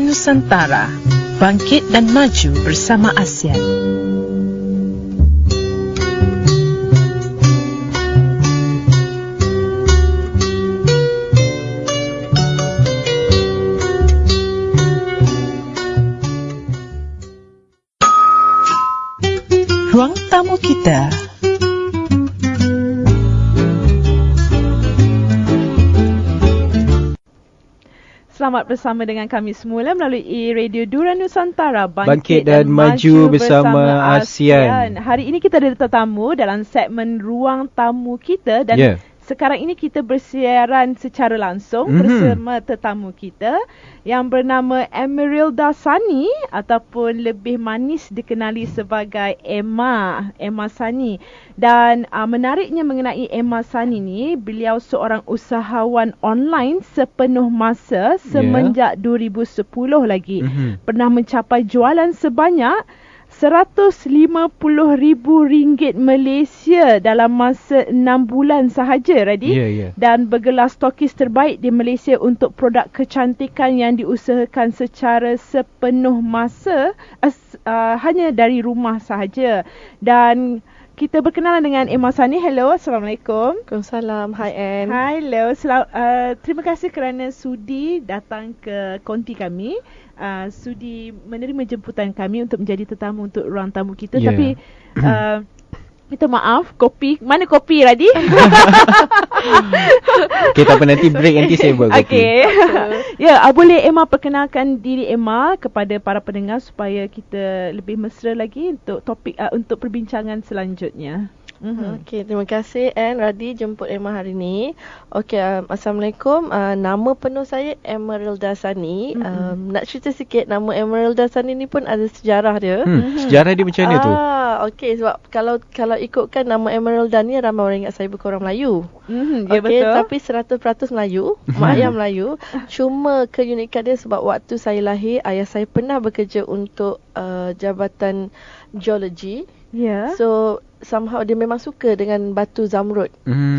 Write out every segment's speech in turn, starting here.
Nusantara, bangkit dan maju bersama ASEAN. Ruang tamu kita. Selamat bersama dengan kami semula melalui Radio Dura Nusantara, bangkit dan maju bersama ASEAN. Hari ini kita ada tetamu dalam segmen Ruang Tamu Kita dan sekarang ini kita bersiaran secara langsung bersama tetamu kita yang bernama Emeralda Sani ataupun lebih manis dikenali sebagai Emma Sani. Dan menariknya mengenai Emma Sani ni, beliau seorang usahawan online sepenuh masa semenjak 2010 lagi. Pernah mencapai jualan sebanyak RM150,000 Malaysia dalam masa 6 bulan sahaja, Radhi. Dan bergelar stokis terbaik di Malaysia untuk produk kecantikan yang diusahakan secara sepenuh masa hanya dari rumah sahaja. Dan kita berkenalan dengan Emma Sani. Hello, Assalamualaikum. Waalaikumsalam. Hi Anne. Hello. Terima kasih kerana sudi datang ke konti kami. Sudi menerima jemputan kami untuk menjadi tetamu untuk ruang tamu kita. Tapi minta maaf, mana kopi Radhi? Kita pun nanti break, nanti saya buat kopi. Boleh Emma perkenalkan diri Emma kepada para pendengar supaya kita lebih mesra lagi untuk topik untuk perbincangan selanjutnya. Okey, terima kasih Anne, Radhi jemput Emma hari ni. Okey, Assalamualaikum. Nama penuh saya Emeralda Sani. Nak cerita sikit, nama Emeralda Sani ni pun ada sejarah dia. Sejarah dia macam mana tu? Okey, sebab kalau ikutkan nama Emeralda ni, ramai orang ingat saya bukan orang Melayu. Ya, okey, betul. tapi 100% Melayu. Mak ayah Melayu. Cuma keunikan dia sebab waktu saya lahir, ayah saya pernah bekerja untuk Jabatan Geologi. So somehow dia memang suka dengan batu zamrud.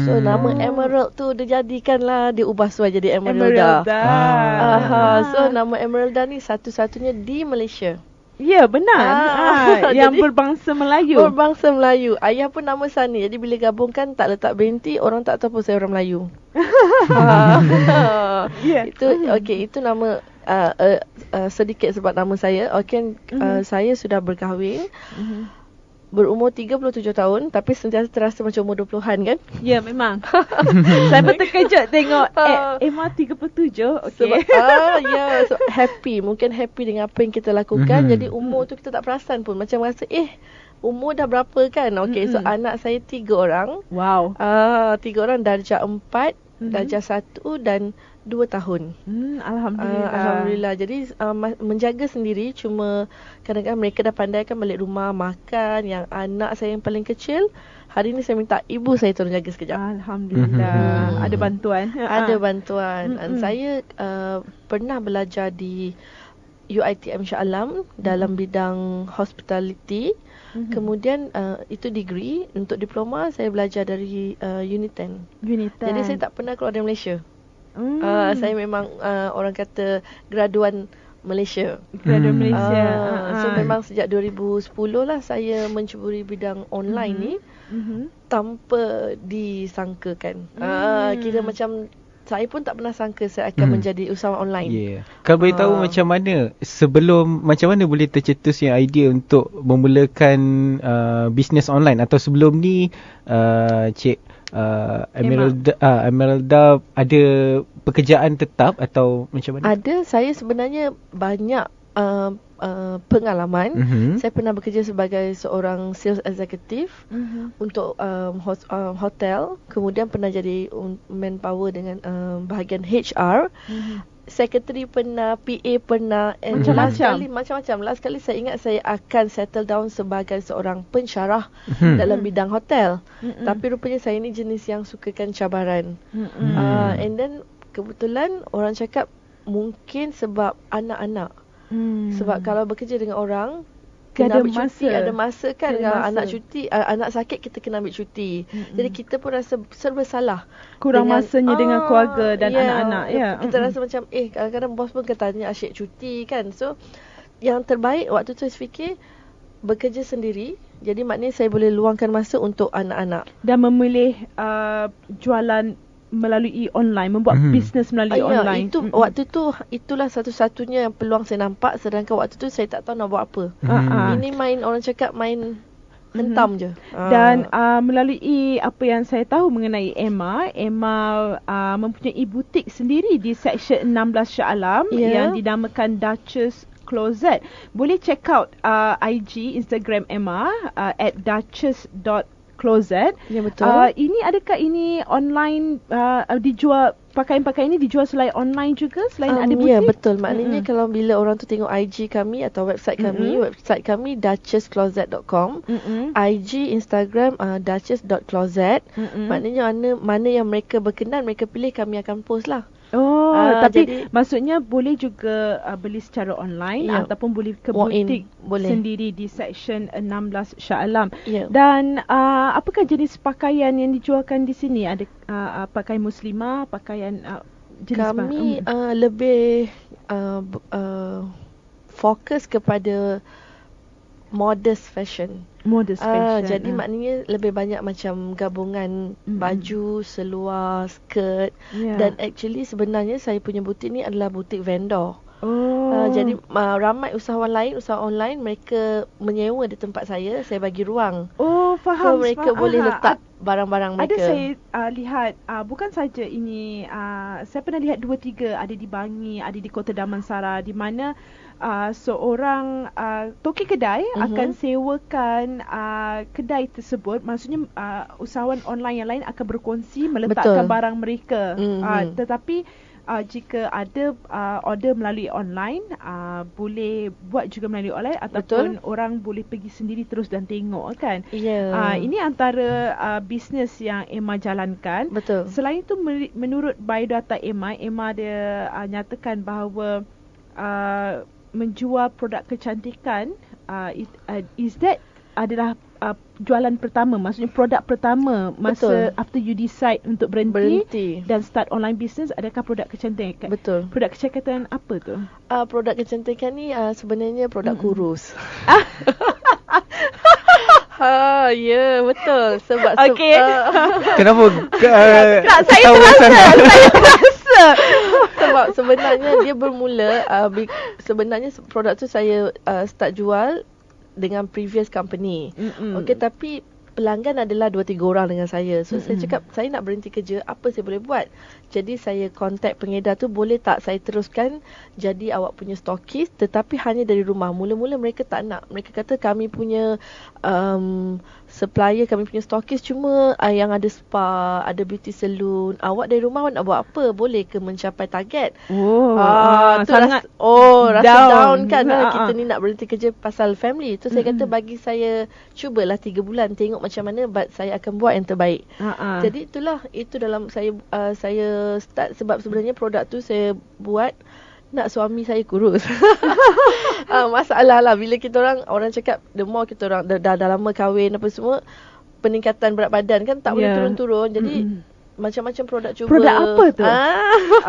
So nama Emerald tu dia jadikanlah, dia ubah suai jadi Emeralda. So nama Emeralda ni satu-satunya di Malaysia. Ya, benar. Yang jadi, berbangsa Melayu. Berbangsa Melayu. Ayah pun nama Sani. Jadi bila gabungkan tak letak binti, orang tak tahu pun saya orang Melayu. Itu nama sedikit sebab nama saya. Saya sudah berkahwin. Berumur 37 tahun tapi sentiasa terasa macam umur 20-an kan? Ya, memang. Saya pun terkejut tengok Emma 37. Okey. So happy. Mungkin happy dengan apa yang kita lakukan. Jadi umur tu kita tak perasan pun. Macam rasa umur dah berapa kan? Okey, so anak saya 3 orang. Wow. 3 orang darjah 4, darjah 1 dan 2 tahun. Alhamdulillah. Jadi menjaga sendiri. Cuma kadang-kadang mereka dah pandai kan balik rumah makan. Yang anak saya yang paling kecil, hari ni saya minta ibu saya tolong jaga sekejap. Alhamdulillah. Ada bantuan. Ada bantuan. Dan saya pernah belajar di UiTM Shah Alam dalam bidang hospitality. Kemudian itu degree. Untuk diploma saya belajar dari Uniten. Jadi saya tak pernah keluar dari Malaysia. Saya memang orang kata graduan Malaysia. So memang sejak 2010 lah saya mencuburi bidang online ni tanpa disangkakan. Kira macam saya pun tak pernah sangka saya akan menjadi usahawan online. Kalau boleh tahu macam mana boleh tercetus yang idea untuk memulakan bisnes online, atau sebelum ni Cik Emeralda ada pekerjaan tetap atau macam mana? Ada. Saya sebenarnya banyak pengalaman. Saya pernah bekerja sebagai seorang sales executive untuk hotel. Kemudian pernah jadi manpower dengan bahagian HR. Secretary pernah, PA pernah, and macam-macam. Last kali saya ingat saya akan settle down sebagai seorang pensyarah dalam bidang hotel. Tapi rupanya saya ni jenis yang sukakan cabaran. And then kebetulan orang cakap mungkin sebab anak-anak. Sebab kalau bekerja dengan orang, kena ambil cuti, ada masa kan, anak cuti, anak sakit kita kena ambil cuti. Jadi kita pun rasa serba salah. Kurang masanya dengan keluarga dan anak-anak. Kita rasa macam kadang-kadang bos pun tanya asyik cuti kan. So yang terbaik waktu tu saya fikir bekerja sendiri. Jadi maknanya saya boleh luangkan masa untuk anak-anak. Dan memilih jualan melalui online, membuat bisnes melalui online. Itu waktu tu itulah satu-satunya peluang saya nampak, sedangkan waktu tu saya tak tahu nak buat apa. Ini main, orang cakap main hentam je. Dan melalui apa yang saya tahu mengenai Emma mempunyai butik sendiri di Seksyen 16 Shah Alam yang dinamakan Duchess Closet. Boleh check out IG Instagram Emma at duchess.closet. Ya, betul. Adakah ini online dijual, pakaian-pakaian ini dijual selain online juga, selain ada butik? Ya, betul. Maknanya kalau bila orang tu tengok IG kami atau website kami duchesscloset.com, IG, Instagram duchess.closet. Maknanya mana yang mereka berkenan, mereka pilih, kami akan post lah. Tapi maksudnya boleh juga beli secara online ataupun boleh ke butik sendiri di Seksyen 16 Shah Alam. Dan apakah jenis pakaian yang dijualkan di sini? Ada pakaian muslimah, pakaian jenis kami lebih fokus kepada modest fashion. Jadi maknanya lebih banyak macam gabungan baju, seluar, skirt. Dan actually sebenarnya saya punya butik ni adalah butik vendor. Jadi ramai usahawan lain, usahawan online, mereka menyewa di tempat saya bagi ruang. Faham. So mereka boleh letak barang-barang mereka. Ada saya lihat, bukan saja ini, saya pernah lihat 2-3 ada di Bangi, ada di Kota Damansara, di mana seorang toki kedai akan sewakan kedai tersebut. Maksudnya usahawan online yang lain akan berkongsi meletakkan barang mereka. Tetapi jika ada order melalui online, boleh buat juga melalui online ataupun orang boleh pergi sendiri terus dan tengok kan. Ini antara bisnes yang Emma jalankan. Selain itu, menurut biodata Emma dia nyatakan bahawa menjual produk kecantikan, is that adalah jualan pertama, maksudnya produk pertama masa after you decide untuk berhenti dan start online business, adakah produk kecantikan? Produk kecantikan apa tu? Produk kecantikan ni sebenarnya produk kurus. Ya, betul. Sebab kenapa saya terasa sebab sebenarnya dia bermula sebenarnya produk tu saya start jual dengan previous company. Tapi pelanggan adalah 2-3 orang dengan saya. So saya cakap, saya nak berhenti kerja, apa saya boleh buat? Jadi saya contact pengedar tu, boleh tak saya teruskan jadi awak punya stokis, tetapi hanya dari rumah. Mula-mula mereka tak nak. Mereka kata kami punya supplier, kami punya stokis cuma yang ada spa, ada beauty salon. Awak dari rumah nak buat apa? Boleh ke mencapai target? Sangat rasa down kan. Kita ni nak berhenti kerja pasal family. Tu saya kata, bagi saya cubalah 3 bulan, tengok macam mana, but saya akan buat yang terbaik. Jadi itu dalam saya start, sebab sebenarnya produk tu saya buat nak suami saya kurus. Masalah lah bila kita orang cakap the more kita orang dah lama kahwin apa semua, peningkatan berat badan kan tak boleh turun-turun. Jadi macam-macam produk cuba. Produk apa tu?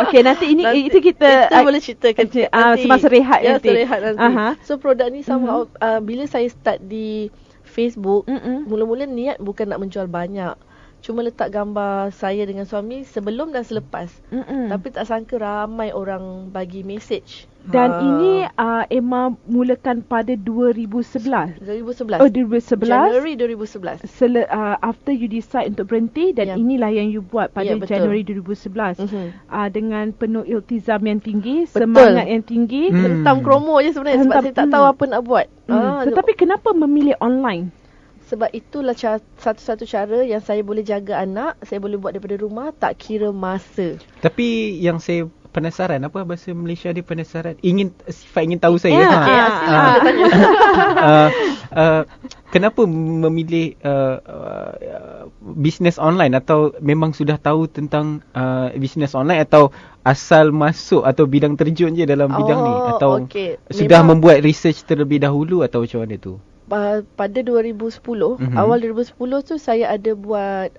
Okey, nanti itu kita boleh ceritakan semasa rehat nanti. So produk ni sama bila saya start di Facebook, mula-mula niat bukan nak menjual banyak. Cuma letak gambar saya dengan suami sebelum dan selepas. Tapi tak sangka ramai orang bagi message. Dan ini Emma mulakan pada 2011. 2011. Januari 2011. After you decide untuk berhenti, dan inilah yang you buat pada Januari 2011. Dengan penuh iltizam yang tinggi, semangat yang tinggi. Hentam kromo je sebenarnya, sebab saya tak tahu apa nak buat. Tetapi kenapa memilih online? Sebab itulah satu-satu cara yang saya boleh jaga anak, saya boleh buat daripada rumah, tak kira masa. Tapi yang saya penasaran. Apa bahasa Malaysia dia penasaran? Sifat ingin tahu saya. Kenapa memilih bisnes online, atau memang sudah tahu tentang bisnes online, atau asal masuk atau bidang terjun je dalam bidang ni, atau sudah membuat research terlebih dahulu, atau macam mana tu? Pada 2010, awal 2010 tu saya ada buat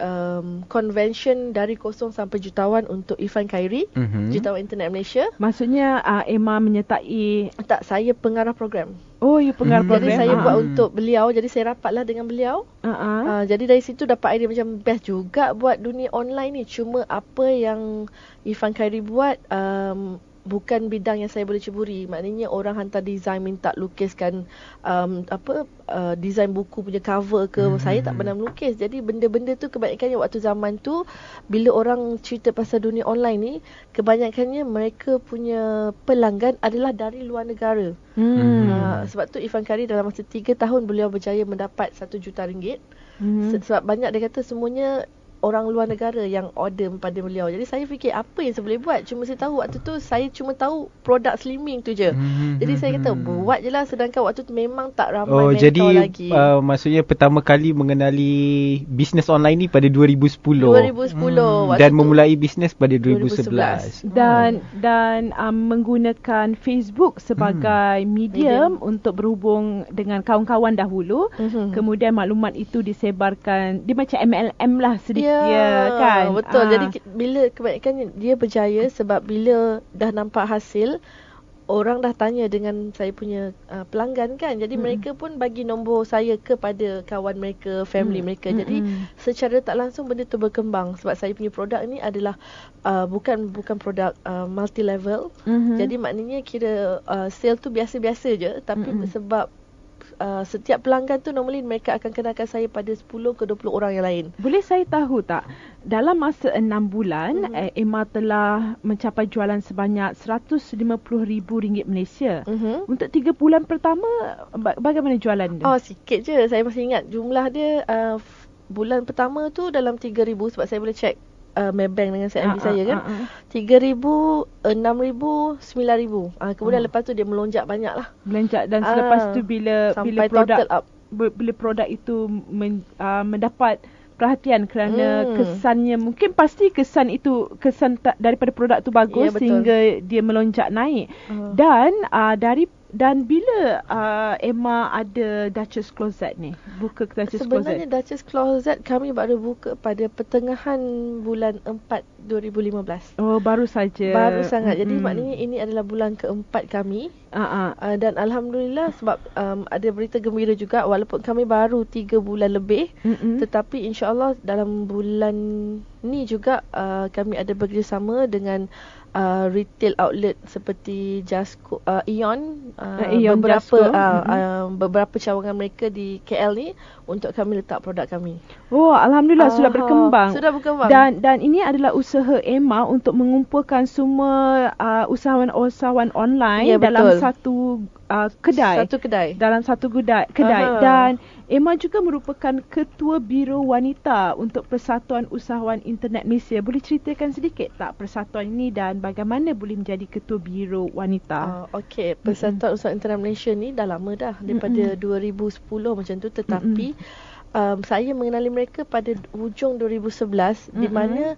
convention dari kosong sampai jutawan untuk Irfan Khairi, Jutawan Internet Malaysia. Maksudnya Emma menyertai? Tak, saya pengarah program. Oh, you pengarah program. Jadi saya buat untuk beliau, jadi saya rapatlah dengan beliau. Jadi dari situ dapat idea macam best juga buat dunia online ni. Cuma apa yang Irfan Khairi buat bukan bidang yang saya boleh ceburi. Maknanya orang hantar design, minta lukiskan design buku punya cover ke. Saya tak pernah melukis. Jadi benda-benda tu kebanyakannya waktu zaman tu, bila orang cerita pasal dunia online ni, kebanyakannya mereka punya pelanggan adalah dari luar negara. Sebab tu Irfan Khairi dalam masa 3 tahun beliau berjaya mendapat RM1 juta. Sebab banyak dia kata semuanya orang luar negara yang order pada beliau. Jadi saya fikir apa yang saya boleh buat. Cuma saya tahu waktu tu saya cuma tahu produk slimming tu je. Jadi saya kata buat je lah. Sedangkan waktu tu memang tak ramai mentor lagi. Maksudnya pertama kali mengenali bisnes online ni pada 2010. Dan memulai bisnes pada 2011. Dan menggunakan Facebook sebagai medium untuk berhubung dengan kawan-kawan dahulu. Kemudian maklumat itu disebarkan. Dia macam MLM lah sedikit. Kan? Betul. Jadi bila kebanyakan dia berjaya sebab bila dah nampak hasil, orang dah tanya dengan saya punya pelanggan kan. Jadi mereka pun bagi nombor saya kepada kawan mereka, family mereka. Jadi secara tak langsung benda tu berkembang. Sebab saya punya produk ni adalah bukan produk multi level. Jadi maknanya kira sale tu biasa-biasa je. Tapi sebab setiap pelanggan tu normally mereka akan kenalkan saya pada 10 ke 20 orang yang lain. Boleh saya tahu tak, dalam masa 6 bulan Emma telah mencapai jualan sebanyak RM150,000 Malaysia. Untuk 3 bulan pertama bagaimana jualan dia? Sikit je. Saya masih ingat jumlah dia. Bulan pertama tu dalam 3,000 sebab saya boleh check Maybank dengan CIMB saya kan. 3,000, 6,000, 9,000. Kemudian lepas tu dia melonjak banyak lah. Melonjak, dan selepas tu bila produk itu mendapat perhatian kerana kesannya, mungkin pasti kesan daripada produk tu bagus, sehingga dia melonjak naik. Dan bila Emma ada Duchess Closet ni, buka Duchess Closet? Sebenarnya Duchess Closet kami baru buka pada pertengahan bulan 4 2015. Oh, baru saja. Baru sangat. Jadi maknanya ini adalah bulan keempat kami. Dan Alhamdulillah sebab ada berita gembira juga, walaupun kami baru 3 bulan lebih, tetapi insyaAllah dalam bulan ni juga kami ada bekerjasama dengan retail outlet seperti Jasco, Ion, beberapa cawangan mereka di KL ni untuk kami letak produk kami. Oh, Alhamdulillah sudah berkembang. Sudah berkembang. Dan ini adalah usaha Emma untuk mengumpulkan semua usahawan-usahawan online dalam satu kedai. Dalam satu kedai. Dan Emma juga merupakan Ketua Biro Wanita untuk Persatuan Usahawan Internet Malaysia. Boleh ceritakan sedikit tak persatuan ini dan bagaimana boleh menjadi Ketua Biro Wanita? Okey, Persatuan Usahawan Internet Malaysia ni dah lama dah, daripada 2010 macam tu, tetapi saya mengenali mereka pada hujung 2011, di mana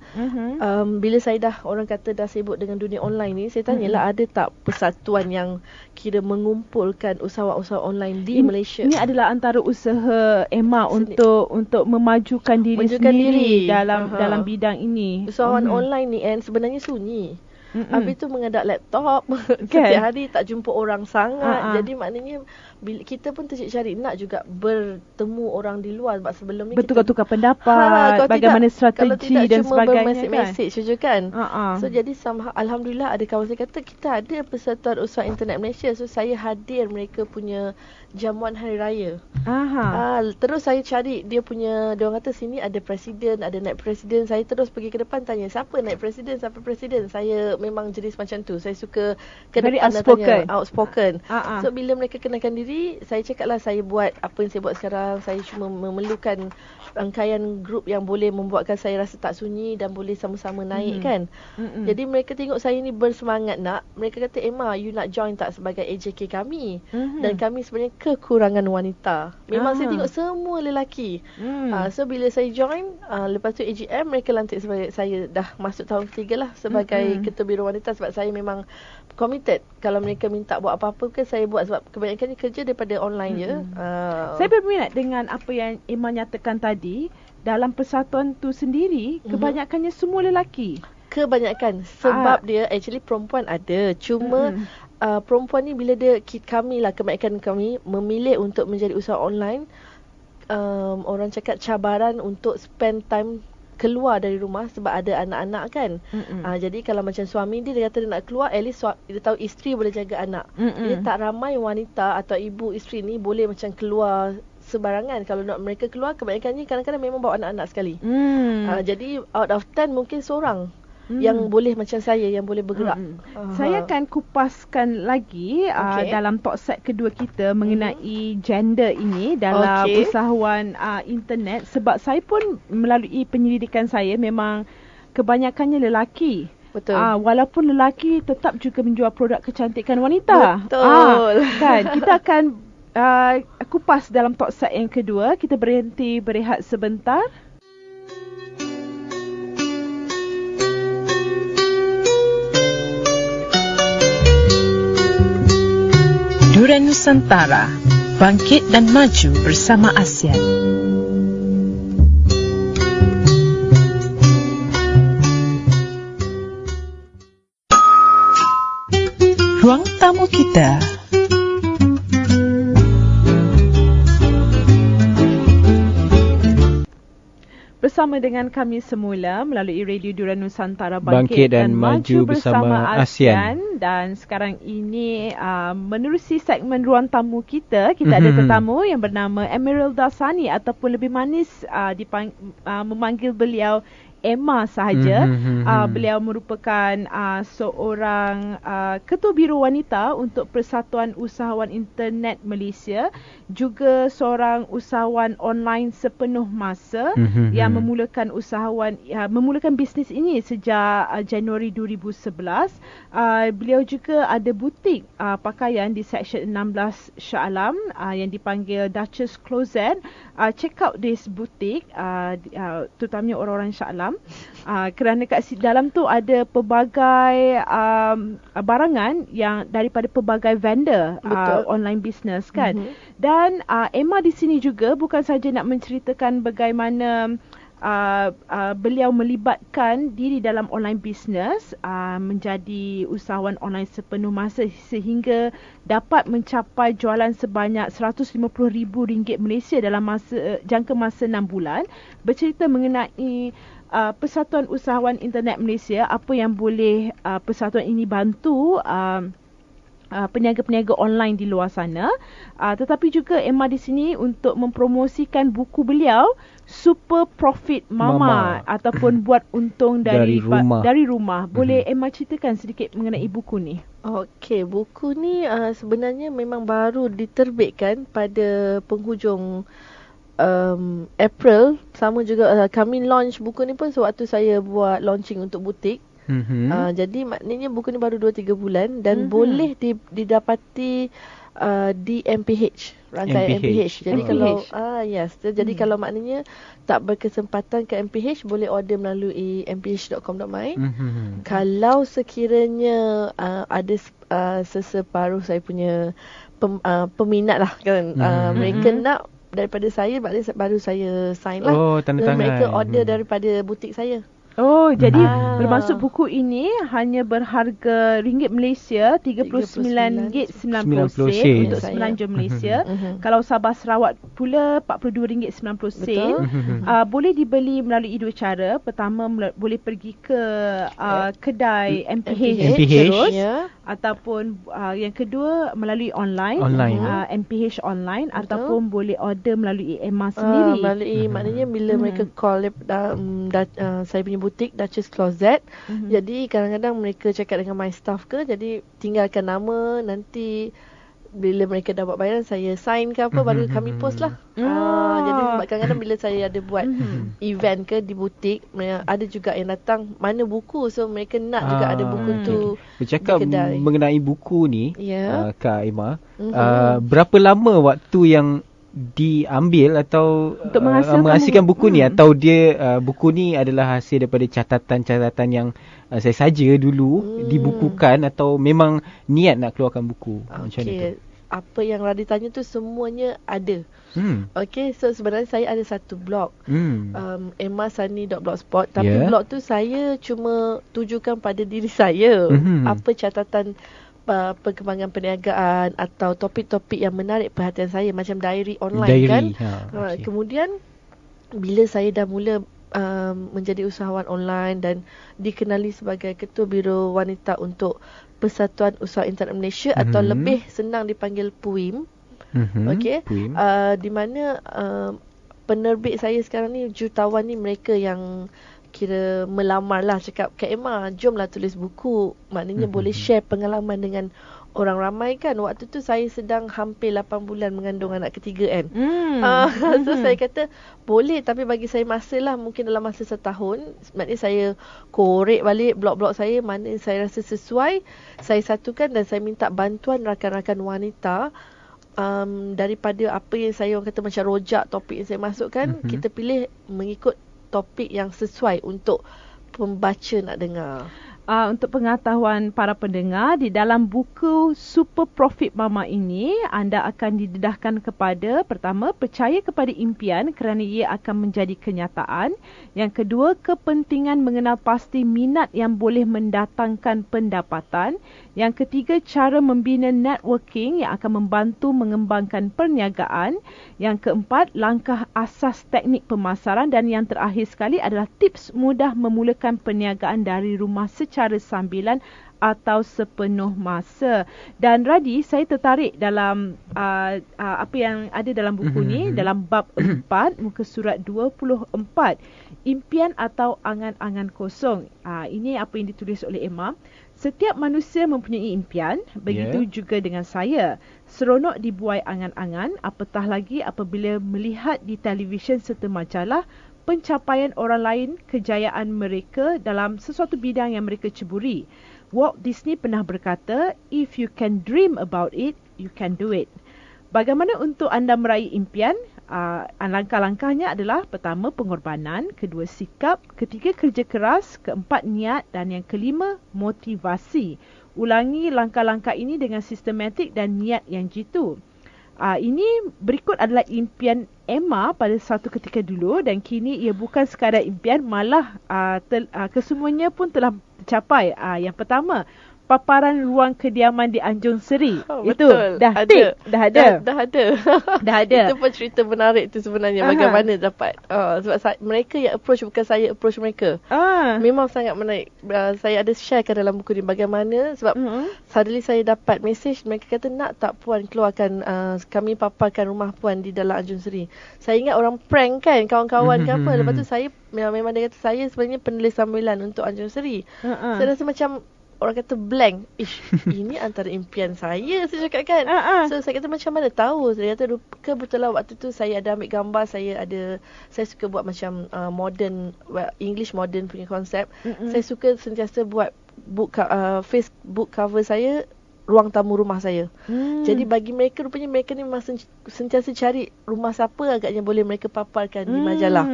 bila saya orang kata dah sibuk dengan dunia online ni, saya tanyalah ada tak persatuan yang kira mengumpulkan usahawan-usahawan online di Malaysia. Ini adalah antara usaha Emma untuk memajukan diri sendiri dalam bidang ini. Usahawan online ni sebenarnya sunyi. Habis tu mengadap laptop setiap hari, tak jumpa orang sangat. Jadi maknanya kita pun tercari nak juga bertemu orang di luar. Sebab sebelum ni bertukar-tukar pendapat, bagaimana strategi dan sebagainya kan. Message je kan. So jadi Alhamdulillah ada kawan saya kata kita ada Persatuan Usaha Internet Malaysia. So saya hadir mereka punya jamuan hari raya. Terus saya cari dia punya, dia orang kata sini ada presiden, ada naib presiden. Saya terus pergi ke depan tanya siapa naib presiden, siapa presiden. Saya memang jenis macam tu. Saya suka ke very depan outspoken. Outspoken. So bila mereka kenalkan diri, saya cakap lah saya buat apa yang saya buat sekarang. Saya cuma memerlukan rangkaian grup yang boleh membuatkan saya rasa tak sunyi dan boleh sama-sama naik kan. Jadi mereka tengok saya ni bersemangat nak. Mereka kata, Emma, you nak join tak sebagai AJK kami? Dan kami sebenarnya kekurangan wanita. Memang saya tengok semua lelaki. So bila saya join, lepas tu AGM mereka lantik sebagai saya dah masuk tahun ketiga lah sebagai ketua biro wanita, sebab saya memang committed. Kalau mereka minta buat apa-apa kan saya buat, sebab kebanyakan kerja daripada online je. Saya berminat dengan apa yang Emma nyatakan tadi. Dalam persatuan tu sendiri, kebanyakannya semua lelaki. Kebanyakan. Sebab dia actually perempuan ada. Cuma perempuan ni bila kami lah, kebanyakan kami memilih untuk menjadi usaha online. Orang cakap cabaran untuk spend time keluar dari rumah sebab ada anak-anak kan. Jadi kalau macam suami dia kata dia nak keluar, at least dia tahu isteri boleh jaga anak. Jadi tak ramai wanita atau ibu isteri ni boleh macam keluar sebarangan. Kalau nak mereka keluar, kebanyakannya kadang-kadang memang bawa anak-anak sekali. Jadi out of 10 mungkin seorang yang boleh macam saya, yang boleh bergerak. Saya akan kupaskan lagi dalam talk set kedua kita mengenai gender ini dalam usahawan internet. Sebab saya pun melalui penyelidikan saya memang kebanyakannya lelaki. Betul. Walaupun lelaki tetap juga menjual produk kecantikan wanita. Betul. Kan, kita akan kupas dalam talk set yang kedua. Kita berhenti berehat sebentar. Durian Nusantara, bangkit dan maju bersama ASEAN. Ruang tamu kita. Bersama dengan kami semula melalui Radio Durian Nusantara, bangkit dan maju bersama ASEAN. Dan sekarang ini menerusi segmen ruang tamu kita, kita ada tetamu yang bernama Emeril Dasani, ataupun lebih manis memanggil beliau Emma sahaja. Beliau merupakan seorang ketua biro wanita untuk Persatuan Usahawan Internet Malaysia, juga seorang usahawan online sepenuh masa yang memulakan bisnes ini sejak Januari 2011. Beliau juga ada butik pakaian di Seksyen 16 Shah Alam yang dipanggil Duchess Closet. Check out this boutique, terutamanya orang-orang Shah Alam. Kerana kat dalam tu ada pelbagai barangan yang daripada pelbagai vendor online business kan. Dan Emma di sini juga bukan saja nak menceritakan bagaimana beliau melibatkan diri dalam online business, menjadi usahawan online sepenuh masa sehingga dapat mencapai jualan sebanyak RM150,000 Malaysia dalam jangka masa 6 bulan. Bercerita mengenai Persatuan Usahawan Internet Malaysia, apa yang boleh persatuan ini bantu peniaga-peniaga online di luar sana. Tetapi juga Emma di sini untuk mempromosikan buku beliau, Super Profit Mama. Ataupun buat untung dari rumah. Boleh Emma ceritakan sedikit mengenai buku ni? Okey, buku ni sebenarnya memang baru diterbitkan pada penghujung April. Sama juga kami launch buku ni pun sewaktu saya buat launching untuk butik. Jadi maknanya buku ni baru 2-3 bulan dan boleh didapati di MPH, rangkaian MPH. Jadi kalau jadi kalau maknanya tak berkesempatan ke MPH, boleh order melalui mph.com.my. Kalau sekiranya ada seseparuh saya punya peminat lah kan, mereka nak daripada saya, baru saya sign lah. Tanda tangan. Mereka order daripada butik saya. Jadi bermaksud buku ini hanya berharga ringgit Malaysia RM39.90 untuk semenanjung Malaysia. Kalau Sabah Sarawak pula RM42.90. Boleh dibeli melalui dua cara. Pertama, boleh pergi ke kedai MPH terus, ataupun yang kedua melalui online. MPH online. Ataupun boleh order melalui Emma sendiri. Maknanya bila mereka call saya punya butik Duchess Closet. Jadi kadang-kadang mereka cakap dengan my staff ke, jadi tinggalkan nama, nanti bila mereka dah buat bayaran, saya sign ke apa, baru kami post lah. Jadi sebab kadang-kadang bila saya ada buat event ke di butik, ada juga yang datang mana buku, so mereka nak juga ada buku tu. Bercakap mengenai buku ni, Kak Emma, berapa lama waktu yang diambil atau untuk menghasilkan buku ni, atau dia buku ni adalah hasil daripada catatan-catatan yang saya saja dulu dibukukan, atau memang niat nak keluarkan buku? Macam mana tu? Apa yang Radhi tanya tu semuanya ada. Okay, so sebenarnya saya ada satu blog, emmasani.blogspot, tapi blog tu saya cuma tujukan pada diri saya. Apa catatan perkembangan perniagaan atau topik-topik yang menarik perhatian saya, macam diary online kan. Kemudian bila saya dah mula menjadi usahawan online dan dikenali sebagai Ketua Biro Wanita untuk Persatuan Usaha Internet Malaysia, atau lebih senang dipanggil PUIM. Di mana penerbit saya sekarang ni, jutawan ni, mereka yang kira melamar lah, cakap, Kak Emma, jomlah tulis buku, maknanya boleh share pengalaman dengan orang ramai kan. Waktu tu saya sedang hampir 8 bulan mengandung anak ketiga kan. So saya kata boleh, tapi bagi saya masa lah, mungkin dalam masa setahun. Maknanya saya korek balik blog-blog saya, mana saya rasa sesuai, saya satukan, dan saya minta bantuan rakan-rakan wanita. Daripada apa yang saya orang kata macam rojak topik yang saya masukkan, kita pilih mengikut topik yang sesuai untuk pembaca nak dengar. Untuk pengetahuan para pendengar, di dalam buku Super Profit Mama ini, anda akan didedahkan kepada, pertama, percaya kepada impian kerana ia akan menjadi kenyataan. Yang kedua, kepentingan mengenal pasti minat yang boleh mendatangkan pendapatan. Yang ketiga, cara membina networking yang akan membantu mengembangkan perniagaan. Yang keempat, langkah asas teknik pemasaran. Dan yang terakhir sekali adalah tips mudah memulakan perniagaan dari rumah secara sambilan atau sepenuh masa. Dan Radhi, saya tertarik dalam apa yang ada dalam buku ni, dalam bab 4, muka surat 24, impian atau angan-angan kosong. Ini apa yang ditulis oleh Emma. Setiap manusia mempunyai impian, begitu juga dengan saya. Seronok dibuai angan-angan, apatah lagi apabila melihat di televisyen serta majalah pencapaian orang lain, kejayaan mereka dalam sesuatu bidang yang mereka ceburi. Walt Disney pernah berkata, if you can dream about it, you can do it. Bagaimana untuk anda meraih impian? Langkah-langkahnya adalah, pertama, pengorbanan, kedua, sikap, ketiga, kerja keras, keempat, niat, dan yang kelima, motivasi. Ulangi langkah-langkah ini dengan sistematik dan niat yang jitu. Ini berikut adalah impian Emma pada satu ketika dulu, dan kini ia bukan sekadar impian, malah kesemuanya pun telah tercapai. Yang pertama, paparan ruang kediaman di Anjung Seri. Itu dah ada. Dah ada. Itu pun cerita menarik tu sebenarnya, bagaimana dapat. Sebab mereka yang approach, bukan saya approach mereka. Memang sangat menarik. Saya ada sharekan dalam buku ni bagaimana, sebab suddenly saya dapat message, mereka kata, nak tak puan keluarkan, kami paparkan rumah puan di dalam Anjung Seri. Saya ingat orang prank kan, kawan-kawan ke apa. Lepas tu saya memang dia kata, saya sebenarnya penulis sambilan untuk Anjung Seri. Saya rasa macam orang kata blank. Ini antara impian saya cakap kan. So saya kata, macam mana tahu? Saya kata, kebetulan waktu tu saya ada ambil gambar, saya suka buat macam modern, English modern punya konsep. Saya suka sentiasa buat Facebook cover saya, ruang tamu rumah saya. Jadi bagi mereka, rupanya mereka ni memang sentiasa cari rumah siapa agaknya boleh mereka paparkan di majalah.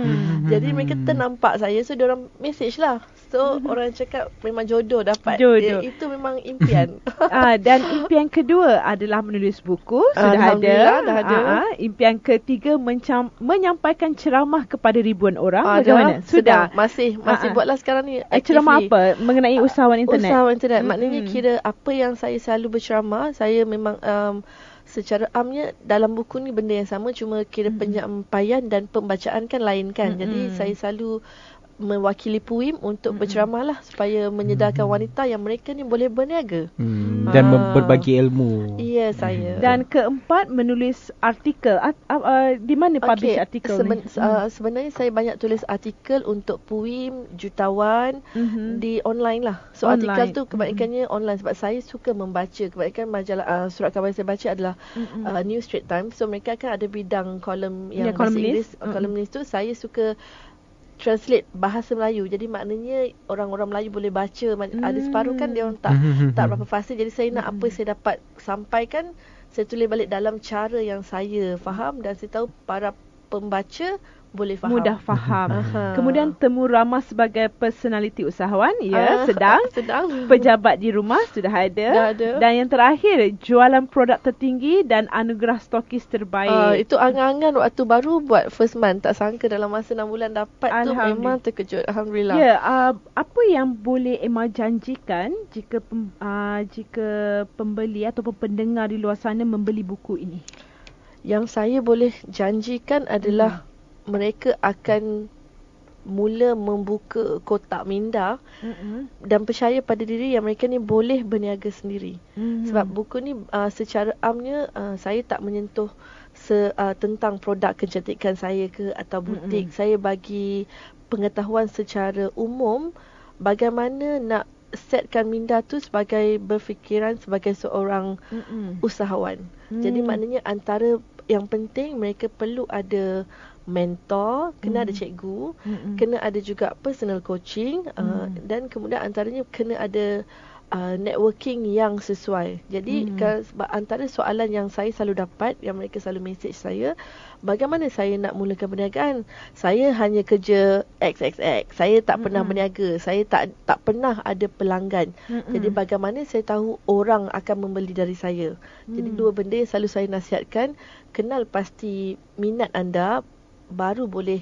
Jadi mereka ternampak saya, so diorang message lah. So orang cakap memang jodoh dapat. Itu memang impian. Dan impian kedua adalah menulis buku. Sudah ada. Impian ketiga, menyampaikan ceramah kepada ribuan orang. Bagaimana? Sudah. Masih buatlah sekarang ni. Ceramah apa? Mengenai usahawan internet. Usahawan internet. Maknanya kira apa yang saya selalu berceramah, saya memang secara amnya dalam buku ni benda yang sama, cuma kira penyampaian dan pembacaan kan lain kan. Jadi saya selalu mewakili PUIM untuk berceramah lah supaya menyedarkan wanita yang mereka ni boleh berniaga. Dan berbagi ilmu. Ya, saya. Dan keempat, menulis artikel. Di mana publish artikel ni? Sebenarnya saya banyak tulis artikel untuk PUIM, jutawan di online lah. So artikel tu kebanyakannya online sebab saya suka membaca. Kebanyakan majalah surat khabar yang saya baca adalah New Straits Times. So mereka akan ada bidang kolom yang bahasa Inggeris. Kolumnis tu saya suka translate bahasa Melayu. Jadi maknanya orang-orang Melayu boleh baca. Ada separuh kan dia orang tak berapa fasih. Jadi saya nak apa saya dapat sampaikan, saya tulis balik dalam cara yang saya faham dan saya tahu para pembaca boleh faham. Mudah faham. Kemudian temu ramah sebagai personality usahawan. Sedang. Pejabat di rumah sudah ada. Dan yang terakhir, jualan produk tertinggi dan anugerah stokis terbaik. Itu angan-angan waktu baru buat first month. Tak sangka dalam masa 6 bulan dapat tu, memang terkejut. Alhamdulillah. Apa yang boleh Emma janjikan jika pembeli ataupun pendengar di luar sana membeli buku ini? Yang saya boleh janjikan adalah mereka akan mula membuka kotak minda dan percaya pada diri yang mereka ni boleh berniaga sendiri. Sebab buku ni secara amnya saya tak menyentuh tentang produk kecantikan saya ke atau butik. Saya bagi pengetahuan secara umum bagaimana nak setkan minda tu sebagai berfikiran sebagai seorang usahawan. Jadi maknanya antara yang penting mereka perlu ada mentor, kena ada cikgu, kena ada juga personal coaching dan kemudian antaranya kena ada networking yang sesuai. Jadi antara soalan yang saya selalu dapat, yang mereka selalu message saya, bagaimana saya nak mulakan perniagaan? Saya hanya kerja XXX. Saya tak pernah berniaga. Saya tak pernah ada pelanggan. Jadi bagaimana saya tahu orang akan membeli dari saya? Jadi dua benda yang selalu saya nasihatkan, kenal pasti minat anda baru boleh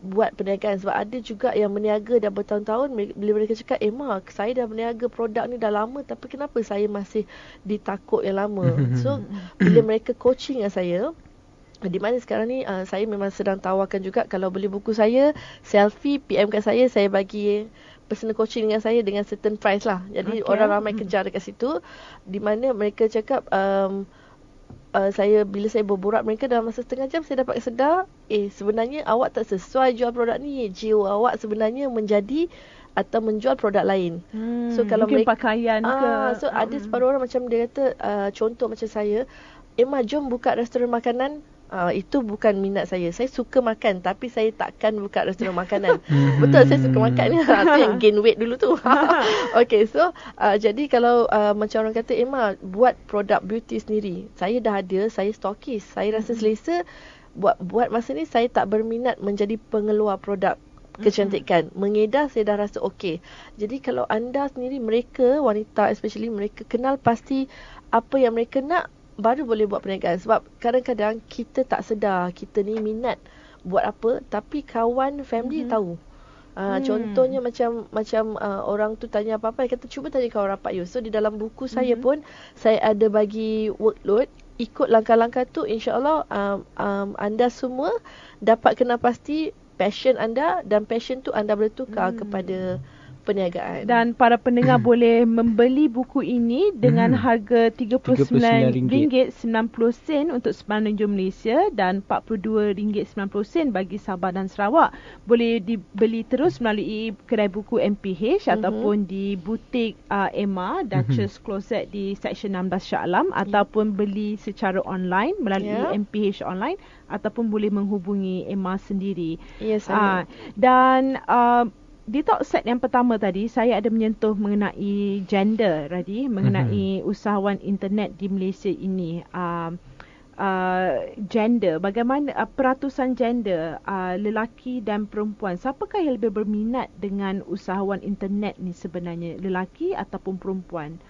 buat perniagaan. Sebab ada juga yang berniaga dah bertahun-tahun, bila mereka cakap, Mak, saya dah berniaga produk ni dah lama, tapi kenapa saya masih ditakut yang lama? So bila mereka coaching dengan saya, di mana sekarang ni saya memang sedang tawarkan juga, kalau beli buku saya, selfie PM kat saya bagi personal coaching dengan saya dengan certain price lah. Jadi orang ramai kejar dekat situ, di mana mereka cakap bila saya berborak mereka dalam masa setengah jam, saya dapat sedar, sebenarnya awak tak sesuai jual produk ni. Jiwa awak sebenarnya menjadi atau menjual produk lain. So kalau mungkin mereka pakaian ke. So ada separuh orang macam dia kata, contoh macam saya, Emma jom buka restoran makanan. Itu bukan minat saya. Saya suka makan, tapi saya takkan buka restoran makanan. Betul, saya suka makan. Itu yang gain weight dulu tu. Okay, so jadi kalau macam orang kata, Emma buat produk beauty sendiri. Saya dah ada, saya stokis. Saya rasa selesa. Buat masa ni saya tak berminat menjadi pengeluar produk kecantikan. Mengedar saya dah rasa okey. Jadi kalau anda sendiri, mereka wanita especially, mereka kenal pasti apa yang mereka nak, baru boleh buat perniagaan. Sebab kadang-kadang kita tak sedar kita ni minat buat apa, tapi kawan, family tahu. Contohnya macam orang tu tanya apa-apa, kata cuba tanya kawan rapat you. So di dalam buku saya pun saya ada bagi workload, ikut langkah-langkah tu, insya-Allah anda semua dapat kenal pasti passion anda, dan passion tu anda boleh tukar kepada perniagaan. Dan para pendengar boleh membeli buku ini dengan harga RM39.90 untuk semenanjung Malaysia dan RM42.90 bagi Sabah dan Sarawak. Boleh dibeli terus melalui kedai buku MPH ataupun di butik Emma Duchess Closet di Seksyen 16 Shah Alam, ataupun beli secara online melalui MPH online, ataupun boleh menghubungi Emma sendiri. Yes, dan di talk set yang pertama tadi, saya ada menyentuh mengenai gender tadi, mengenai usahawan internet di Malaysia ini. Gender, bagaimana peratusan gender, lelaki dan perempuan. Siapakah yang lebih berminat dengan usahawan internet ni sebenarnya, lelaki ataupun perempuan?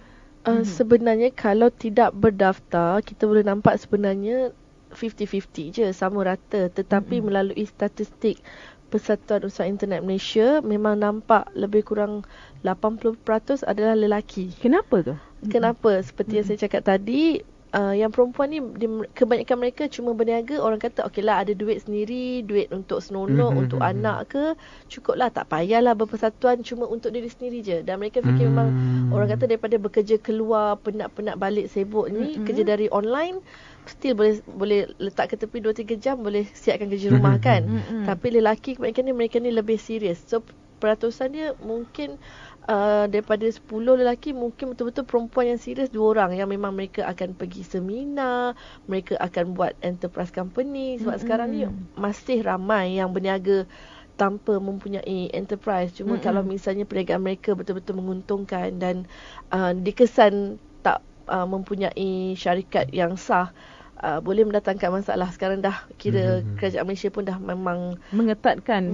Sebenarnya kalau tidak berdaftar, kita boleh nampak sebenarnya 50-50 je, sama rata. Tetapi melalui statistik Persatuan Usaha Internet Malaysia, memang nampak lebih kurang 80% adalah lelaki. Kenapa tu? Kenapa? Seperti yang saya cakap tadi, yang perempuan ni kebanyakan mereka cuma berniaga, orang kata okeylah ada duit sendiri, duit untuk senonoh, untuk anak ke, cukuplah, tak payahlah berpersatuan, cuma untuk diri sendiri je. Dan mereka fikir memang orang kata daripada bekerja keluar penat-penat balik sibuk ni, kerja dari online still boleh letak ke tepi 2-3 jam, boleh siapkan kerja rumah kan. Tapi lelaki kebanyakan ni mereka ni lebih serius. So peratusan dia mungkin daripada 10 lelaki, mungkin betul-betul perempuan yang serius 2 orang yang memang mereka akan pergi seminar, mereka akan buat enterprise company. Sebab sekarang ni masih ramai yang berniaga tanpa mempunyai enterprise. Cuma kalau misalnya perniagaan mereka betul-betul menguntungkan dan dikesan tak mempunyai syarikat yang sah, boleh mendatangkan masalah. Sekarang dah kira kerajaan Malaysia pun dah memang mengetatkan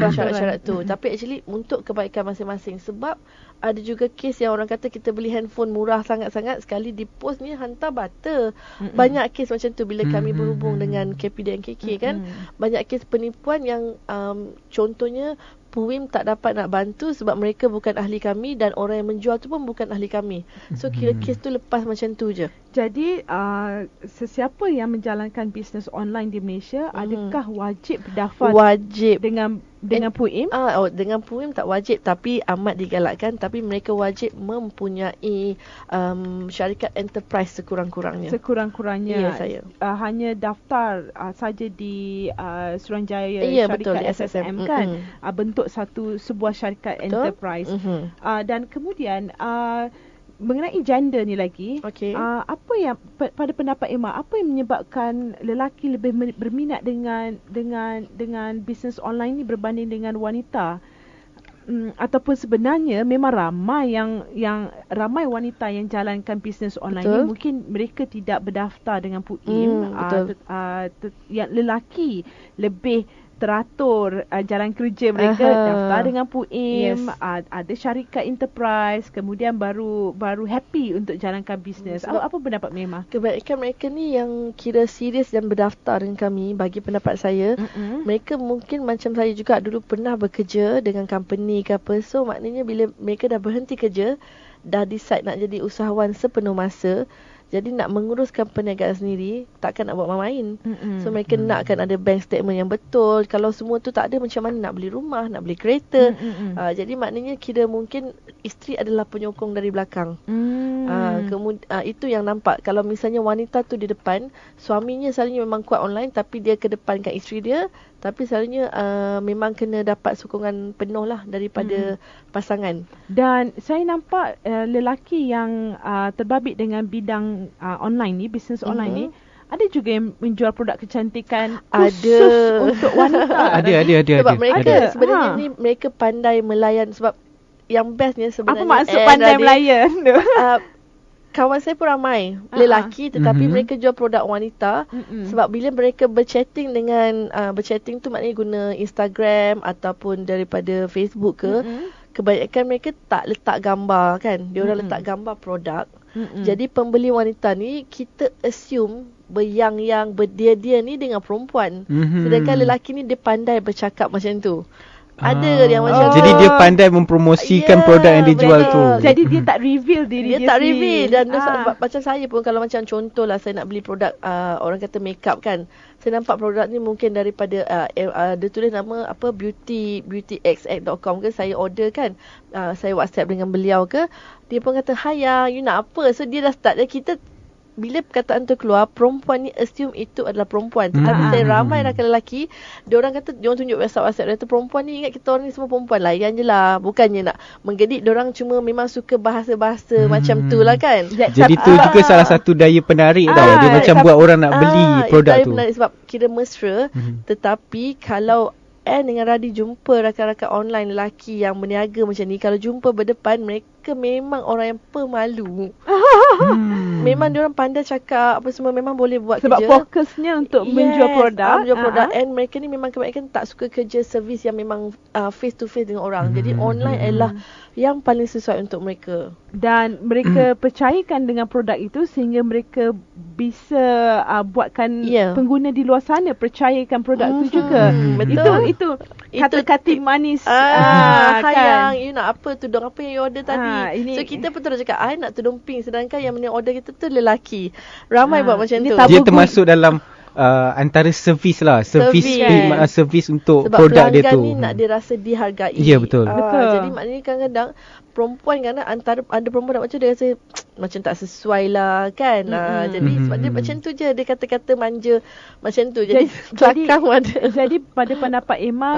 syarat-syarat tu. Tapi actually untuk kebaikan masing-masing. Sebab ada juga kes yang orang kata kita beli handphone murah sangat-sangat, sekali di post ni hantar butter. Banyak kes macam tu bila kami berhubung dengan KP dan KK kan. Banyak kes penipuan yang contohnya PUIM tak dapat nak bantu sebab mereka bukan ahli kami dan orang yang menjual tu pun bukan ahli kami. So kira kes tu lepas macam tu je. Jadi sesiapa yang menjalankan bisnes online di Malaysia, adakah wajib berdaftar dengan PUIM? Dengan PUIM tak wajib, tapi amat digalakkan. Tapi mereka wajib mempunyai syarikat enterprise sekurang-kurangnya. Ya, saya. Hanya daftar saja di Suruhanjaya syarikat SSM kan, bentuk sebuah syarikat enterprise. Dan kemudian mengenai gender ni lagi, apa yang pada pendapat Emma, apa yang menyebabkan lelaki lebih berminat dengan bisnes online ni berbanding dengan wanita? Ataupun sebenarnya memang ramai ramai wanita yang jalankan bisnes online ni, mungkin mereka tidak berdaftar dengan PUIM. Yang lelaki lebih teratur jalan kerja mereka, daftar dengan PUIM, ada syarikat enterprise, kemudian baru happy untuk jalankan bisnes. Apa pendapat Memah? Kebanyakan mereka ni yang kira serius dan berdaftar dengan kami, bagi pendapat saya, mereka mungkin macam saya juga dulu pernah bekerja dengan company ke apa. So maknanya bila mereka dah berhenti kerja, dah decide nak jadi usahawan sepenuh masa, jadi nak menguruskan perniagaan sendiri, takkan nak buat main-main. So mereka nakkan ada bank statement yang betul. Kalau semua tu tak ada, macam mana nak beli rumah, nak beli kereta. Jadi maknanya kira mungkin isteri adalah penyokong dari belakang. Itu yang nampak. Kalau misalnya wanita tu di depan, suaminya selalunya memang kuat online, tapi dia kedepankan isteri dia. Tapi selalunya memang kena dapat sokongan penuh lah daripada pasangan. Dan saya nampak lelaki yang terbabit dengan bidang online ni, bisnes online ni, ada juga yang menjual produk kecantikan khusus untuk wanita. Ada. Sebab mereka sebenarnya ni mereka pandai melayan. Sebab yang bestnya sebenarnya, apa maksud pandai melayan? Kawan saya pun ramai lelaki, tetapi mereka jual produk wanita. Sebab bila mereka berchatting dengan berchatting tu maknanya guna Instagram ataupun daripada Facebook ke, kebanyakan mereka tak letak gambar kan. Dia orang letak gambar produk. Jadi pembeli wanita ni kita assume yang berdia-dia ni dengan perempuan. Sedangkan lelaki ni dia pandai bercakap macam tu. Ada yang macam jadi dia pandai mempromosikan produk yang dia jual tu. Jadi dia tak reveal diri dia tak reveal. Dan macam saya pun, kalau macam contohlah saya nak beli produk orang kata makeup kan, saya nampak produk ni mungkin daripada dia tulis nama apa, beautyxx.com ke, saya order kan, saya WhatsApp dengan beliau ke, dia pun kata, "Hai yang, you nak apa?" So dia dah start. Dan kita bila perkataan tu keluar, perempuan ni assume itu adalah perempuan. Tetapi saya ramai rakan lelaki, dia orang kata, dia orang tunjuk WhatsApp dia tu, perempuan ni, ingat kita orang ni semua perempuan, layan je lah. Bukannya nak menggedik, dia orang cuma memang suka bahasa-bahasa macam tu lah kan. Jadi tu juga salah satu daya penarik tau. Dia macam buat orang nak beli produk tu. Penarik sebab kira mesra. Tetapi kalau dengan Radi jumpa rakan-rakan online lelaki yang berniaga macam ni, kalau jumpa berdepan, mereka memang orang yang pemalu. Memang diorang pandai cakap apa semua, memang boleh buat sebab kerja. Sebab fokusnya untuk menjual produk. Menjual produk. And mereka ni memang kebanyakan tak suka kerja servis yang memang face to face dengan orang. Jadi online adalah yang paling sesuai untuk mereka. Dan mereka percayakan dengan produk itu sehingga mereka bisa buatkan pengguna di luar sana percayakan produk itu juga. Betul. kata-kata manis. Sayang, you nak apa, tudung apa yang you order tadi. So kita pun terus cakap, I nak tudung pink, sedangkan yang order kita tu lelaki. Ramai buat macam tu. Dia termasuk dalam antara servis lah. Servis untuk sebab produk dia tu. Sebab pelanggan ni nak dia rasa dihargai. Ya, betul. Jadi maknanya kadang-kadang perempuan kan, ada perempuan nak macam dia rasa macam tak sesuai lah kan. Jadi sebab dia macam tu je, dia kata-kata manja macam tu. Jadi jadi pada pendapat Emma,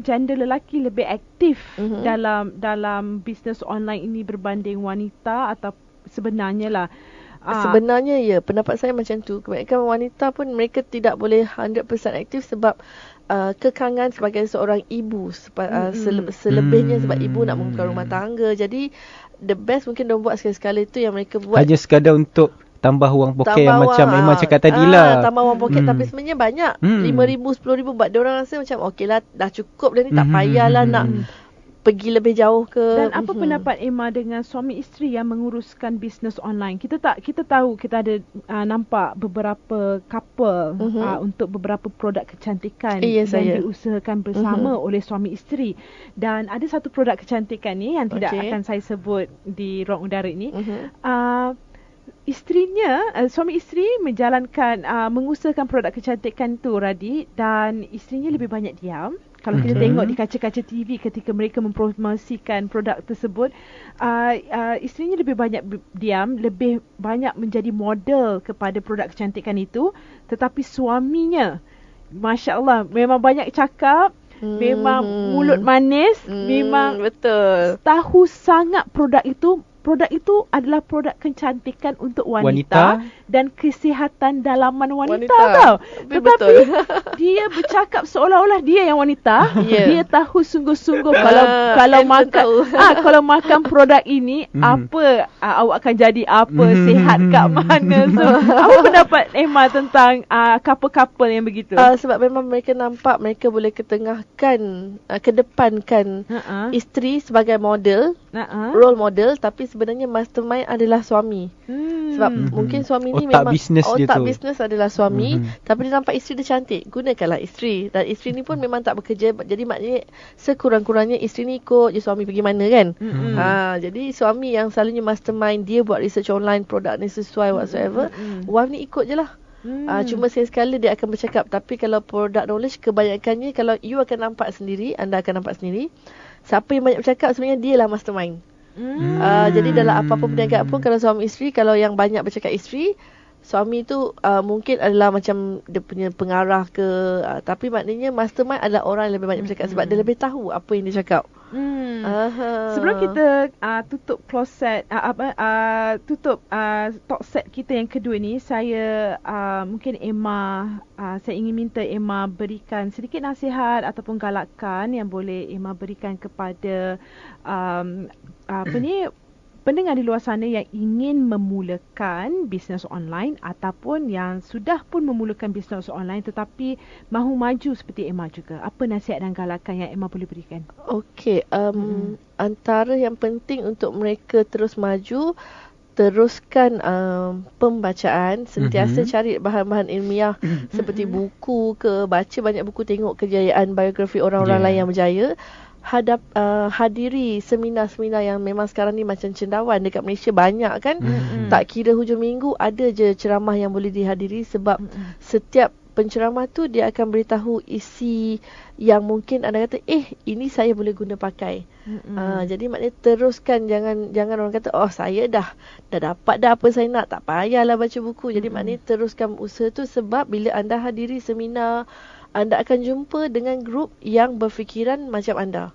gender lelaki lebih aktif dalam bisnes online ini berbanding wanita, atau sebenarnya lah. Sebenarnya ya, pendapat saya macam tu. Kebanyakan wanita pun mereka tidak boleh 100% aktif sebab kekangan sebagai seorang ibu, selebihnya sebab ibu nak membuka rumah tangga. Jadi the best mungkin diorang buat sekali-sekala itu yang mereka buat hanya sekadar untuk tambah wang poket yang macam Emma cakap tadi lah. Tambah wang poket, tapi sebenarnya banyak. 5,000, 10,000 buat diorang rasa macam okey lah, dah cukup dah ni, tak payahlah nak pergi lebih jauh ke. Dan apa pendapat Emma dengan suami isteri yang menguruskan bisnes online? Kita tahu, kita ada nampak beberapa couple untuk beberapa produk kecantikan yang diusahakan bersama oleh suami isteri. Dan ada satu produk kecantikan ni yang tidak akan saya sebut di ruang udara ini. Suami isteri menjalankan mengusahakan produk kecantikan tu, Radhi, dan isterinya lebih banyak diam. Kalau kita tengok di kaca-kaca TV ketika mereka mempromosikan produk tersebut, isterinya lebih banyak diam, lebih banyak menjadi model kepada produk kecantikan itu. Tetapi suaminya, Masya Allah, memang banyak cakap, memang mulut manis, memang betul, tahu sangat produk itu adalah produk kecantikan untuk wanita dan kesihatan dalaman wanita. Tau. Tetapi dia bercakap seolah-olah dia yang wanita. Dia tahu sungguh-sungguh kalau makan produk ini apa awak akan jadi apa, sihat kat mana. So apa pendapat Emma tentang couple-couple yang begitu? Sebab memang mereka nampak mereka boleh kedepankan isteri sebagai model, role model, tapi sebenarnya mastermind adalah suami. Sebab mungkin suami ni memang otak bisnes adalah suami, tapi dia nampak isteri dia cantik, gunakanlah isteri. Dan isteri ni pun memang tak bekerja, jadi maknanya sekurang-kurangnya isteri ni ikut je suami pergi mana kan. Jadi suami yang selalunya mastermind, dia buat research online, produk ni sesuai whatsoever, wife ni ikut je lah. Cuma sekali dia akan bercakap. Tapi kalau product knowledge, kebanyakannya kalau you akan nampak sendiri, anda akan nampak sendiri, siapa yang banyak bercakap sebenarnya dia lah mastermind. Jadi dalam apa-apa perniagaan pun, kalau suami isteri, kalau yang banyak bercakap isteri, suami tu mungkin adalah macam dia punya pengarah ke, tapi maknanya mastermind adalah orang yang lebih banyak bercakap sebab dia lebih tahu apa yang dia cakap. Sebelum kita tutup close set, talk set kita yang kedua ni, saya mungkin Emma, saya ingin minta Emma berikan sedikit nasihat ataupun galakan yang boleh Emma berikan kepada pendengar di luar sana yang ingin memulakan bisnes online ataupun yang sudah pun memulakan bisnes online tetapi mahu maju seperti Emma juga. Apa nasihat dan galakan yang Emma boleh berikan? Okey, antara yang penting untuk mereka terus maju, teruskan pembacaan, sentiasa cari bahan-bahan ilmiah seperti buku ke, baca banyak buku, tengok kejayaan biografi orang-orang lain yang berjaya. Hadiri seminar-seminar yang memang sekarang ni macam cendawan dekat Malaysia banyak kan. Tak kira hujung minggu ada je ceramah yang boleh dihadiri, sebab setiap penceramah tu dia akan beritahu isi yang mungkin anda kata ini saya boleh guna pakai. Jadi maknanya teruskan, jangan orang kata saya dah dapat dah apa saya nak, tak payahlah baca buku. Jadi maknanya teruskan usaha tu, sebab bila anda hadiri seminar, anda akan jumpa dengan grup yang berfikiran macam anda.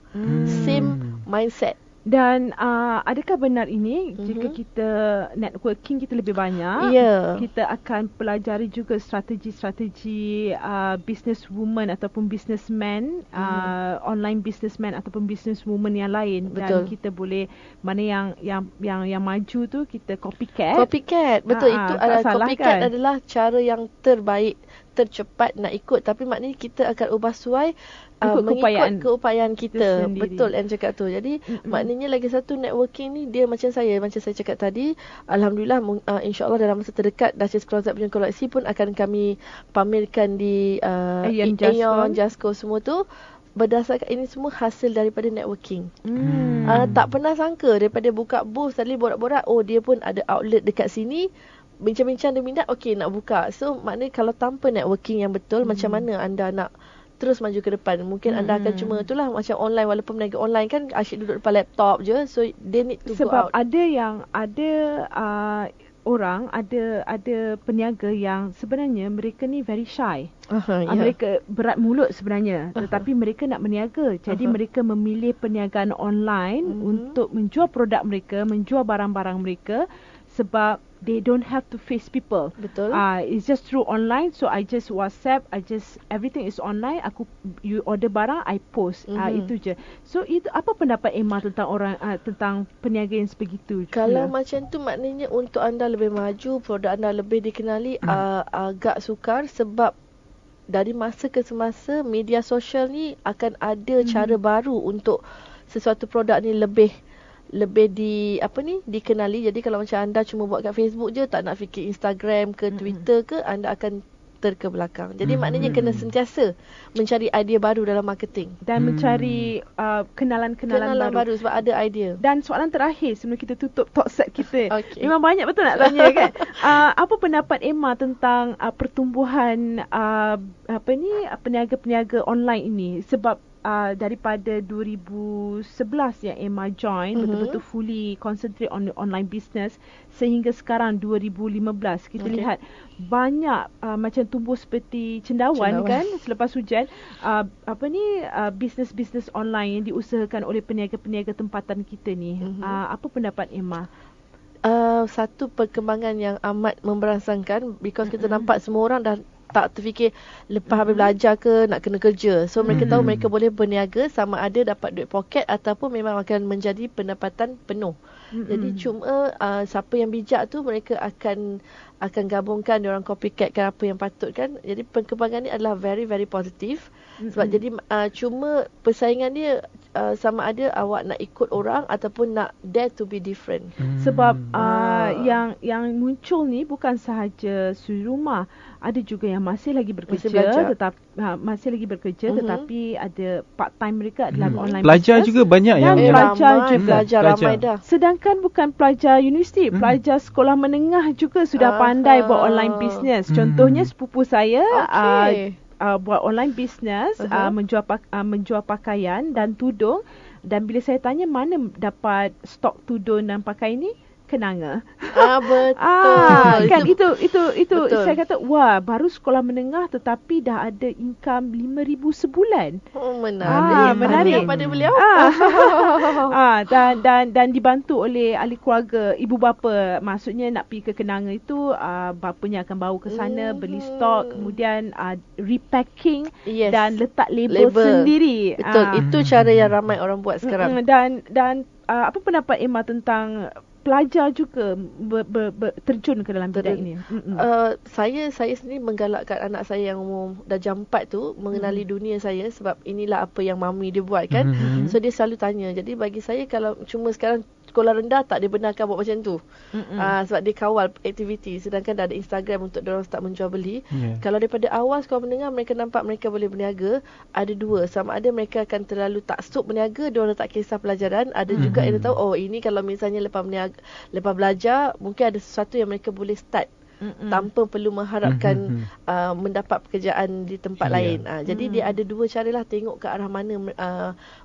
Same mindset. Dan adakah benar ini jika kita networking kita lebih banyak, kita akan pelajari juga strategi-strategi businesswoman ataupun businessman, online businessman ataupun businesswoman yang lain. Dan kita boleh, mana yang maju tu kita copycat. Betul. Itu adalah copycat adalah cara yang terbaik, tercepat nak ikut, tapi maknanya kita akan ubah suai mengikut keupayaan kita. Betul yang cakap tu. Jadi maknanya lagi satu, networking ni dia macam saya cakap tadi, alhamdulillah insya-Allah dalam masa terdekat Duchess Closet punya koleksi pun akan kami pamerkan di Aeon, Jasco semua tu. Berdasarkan ini semua hasil daripada networking. Tak pernah sangka daripada buka booth tadi borak-borak, dia pun ada outlet dekat sini. Bincang-bincang dia minat, okey nak buka. So maknanya kalau tanpa networking yang betul, macam mana anda nak terus maju ke depan? Mungkin anda akan cuma itulah macam online, walaupun berniaga online kan asyik duduk depan laptop je. So they need to go out. Sebab ada peniaga yang sebenarnya mereka ni very shy. Mereka berat mulut sebenarnya, tetapi mereka nak berniaga. Jadi mereka memilih perniagaan online untuk menjual produk mereka, menjual barang-barang mereka, sebab they don't have to face people. Betul. It's just through online. So I just WhatsApp, everything is online. You order barang, I post. Itu je. So itu apa pendapat Emma tentang tentang peniaga yang sebegitu? Kalau macam tu maknanya untuk anda lebih maju, produk anda lebih dikenali, agak sukar, sebab dari masa ke semasa media sosial ni akan ada cara baru untuk sesuatu produk ni lebih dikenali. Jadi kalau macam anda cuma buat kat Facebook je, tak nak fikir Instagram ke Twitter ke, anda akan terkebelakang. Jadi maknanya kena sentiasa mencari idea baru dalam marketing dan mencari kenalan baru sebab ada idea. Dan soalan terakhir sebelum kita tutup talk set kita. Memang banyak betul nak tanya kan. Apa pendapat Emma tentang pertumbuhan peniaga-peniaga online ini? Sebab daripada 2011 yang Emma join, betul-betul fully concentrate on the online business, sehingga sekarang 2015 kita lihat banyak macam tumbuh seperti cendawan kan selepas hujan, bisnes-bisnes online yang diusahakan oleh peniaga-peniaga tempatan kita ni. Apa pendapat Emma? Satu perkembangan yang amat memberangsangkan, because kita nampak semua orang dah tak terfikir lepas habis belajar ke nak kena kerja. So mereka tahu mereka boleh berniaga, sama ada dapat duit poket ataupun memang akan menjadi pendapatan penuh. Jadi cuma siapa yang bijak tu mereka akan gabungkan, diorang copycatkan apa yang patut kan. Jadi perkembangan ni adalah very very positif. Sebab jadi cuma persaingan dia sama ada awak nak ikut orang ataupun nak dare to be different. Sebab yang muncul ni bukan sahaja suri rumah, ada juga yang masih lagi bekerja, tetapi ada part time mereka adalah online pelajar business. Juga banyak yang pelajar ramai dah. Sedangkan bukan pelajar universiti, pelajar sekolah menengah juga sudah pandai buat online business. Contohnya sepupu saya buat online business, menjual pakaian dan tudung, dan bila saya tanya mana dapat stok tudung dan pakaian ni, Kenanga. Betul. Kan itu betul. Saya kata wah, baru sekolah menengah tetapi dah ada income 5,000 sebulan. Menarik pada beliau. Dan dibantu oleh ahli keluarga, ibu bapa. Maksudnya nak pergi ke Kenanga itu, bapanya akan bawa ke sana, beli stok, kemudian repacking dan letak label sendiri. Betul. Itu cara yang ramai orang buat sekarang. Dan apa pendapat Emma tentang pelajar juga terjun ke dalam bidang ini? Saya sendiri menggalakkan anak saya yang umur dah jam 4 tu mengenali dunia saya, sebab inilah apa yang mami dia buat kan. So dia selalu tanya. Jadi bagi saya, kalau cuma sekarang sekolah rendah tak dibenarkan buat macam tu. Sebab dia kawal aktiviti, sedangkan dah ada Instagram untuk diorang start menjual beli. Kalau daripada awal sekolah menengah mereka nampak mereka boleh berniaga, ada dua, sama ada mereka akan terlalu taksub berniaga, diorang tak kisah pelajaran. Ada juga yang tahu ini kalau misalnya lepas belajar mungkin ada sesuatu yang mereka boleh start tanpa perlu mengharapkan mendapat pekerjaan di tempat lain. Jadi dia ada dua caralah tengok ke arah mana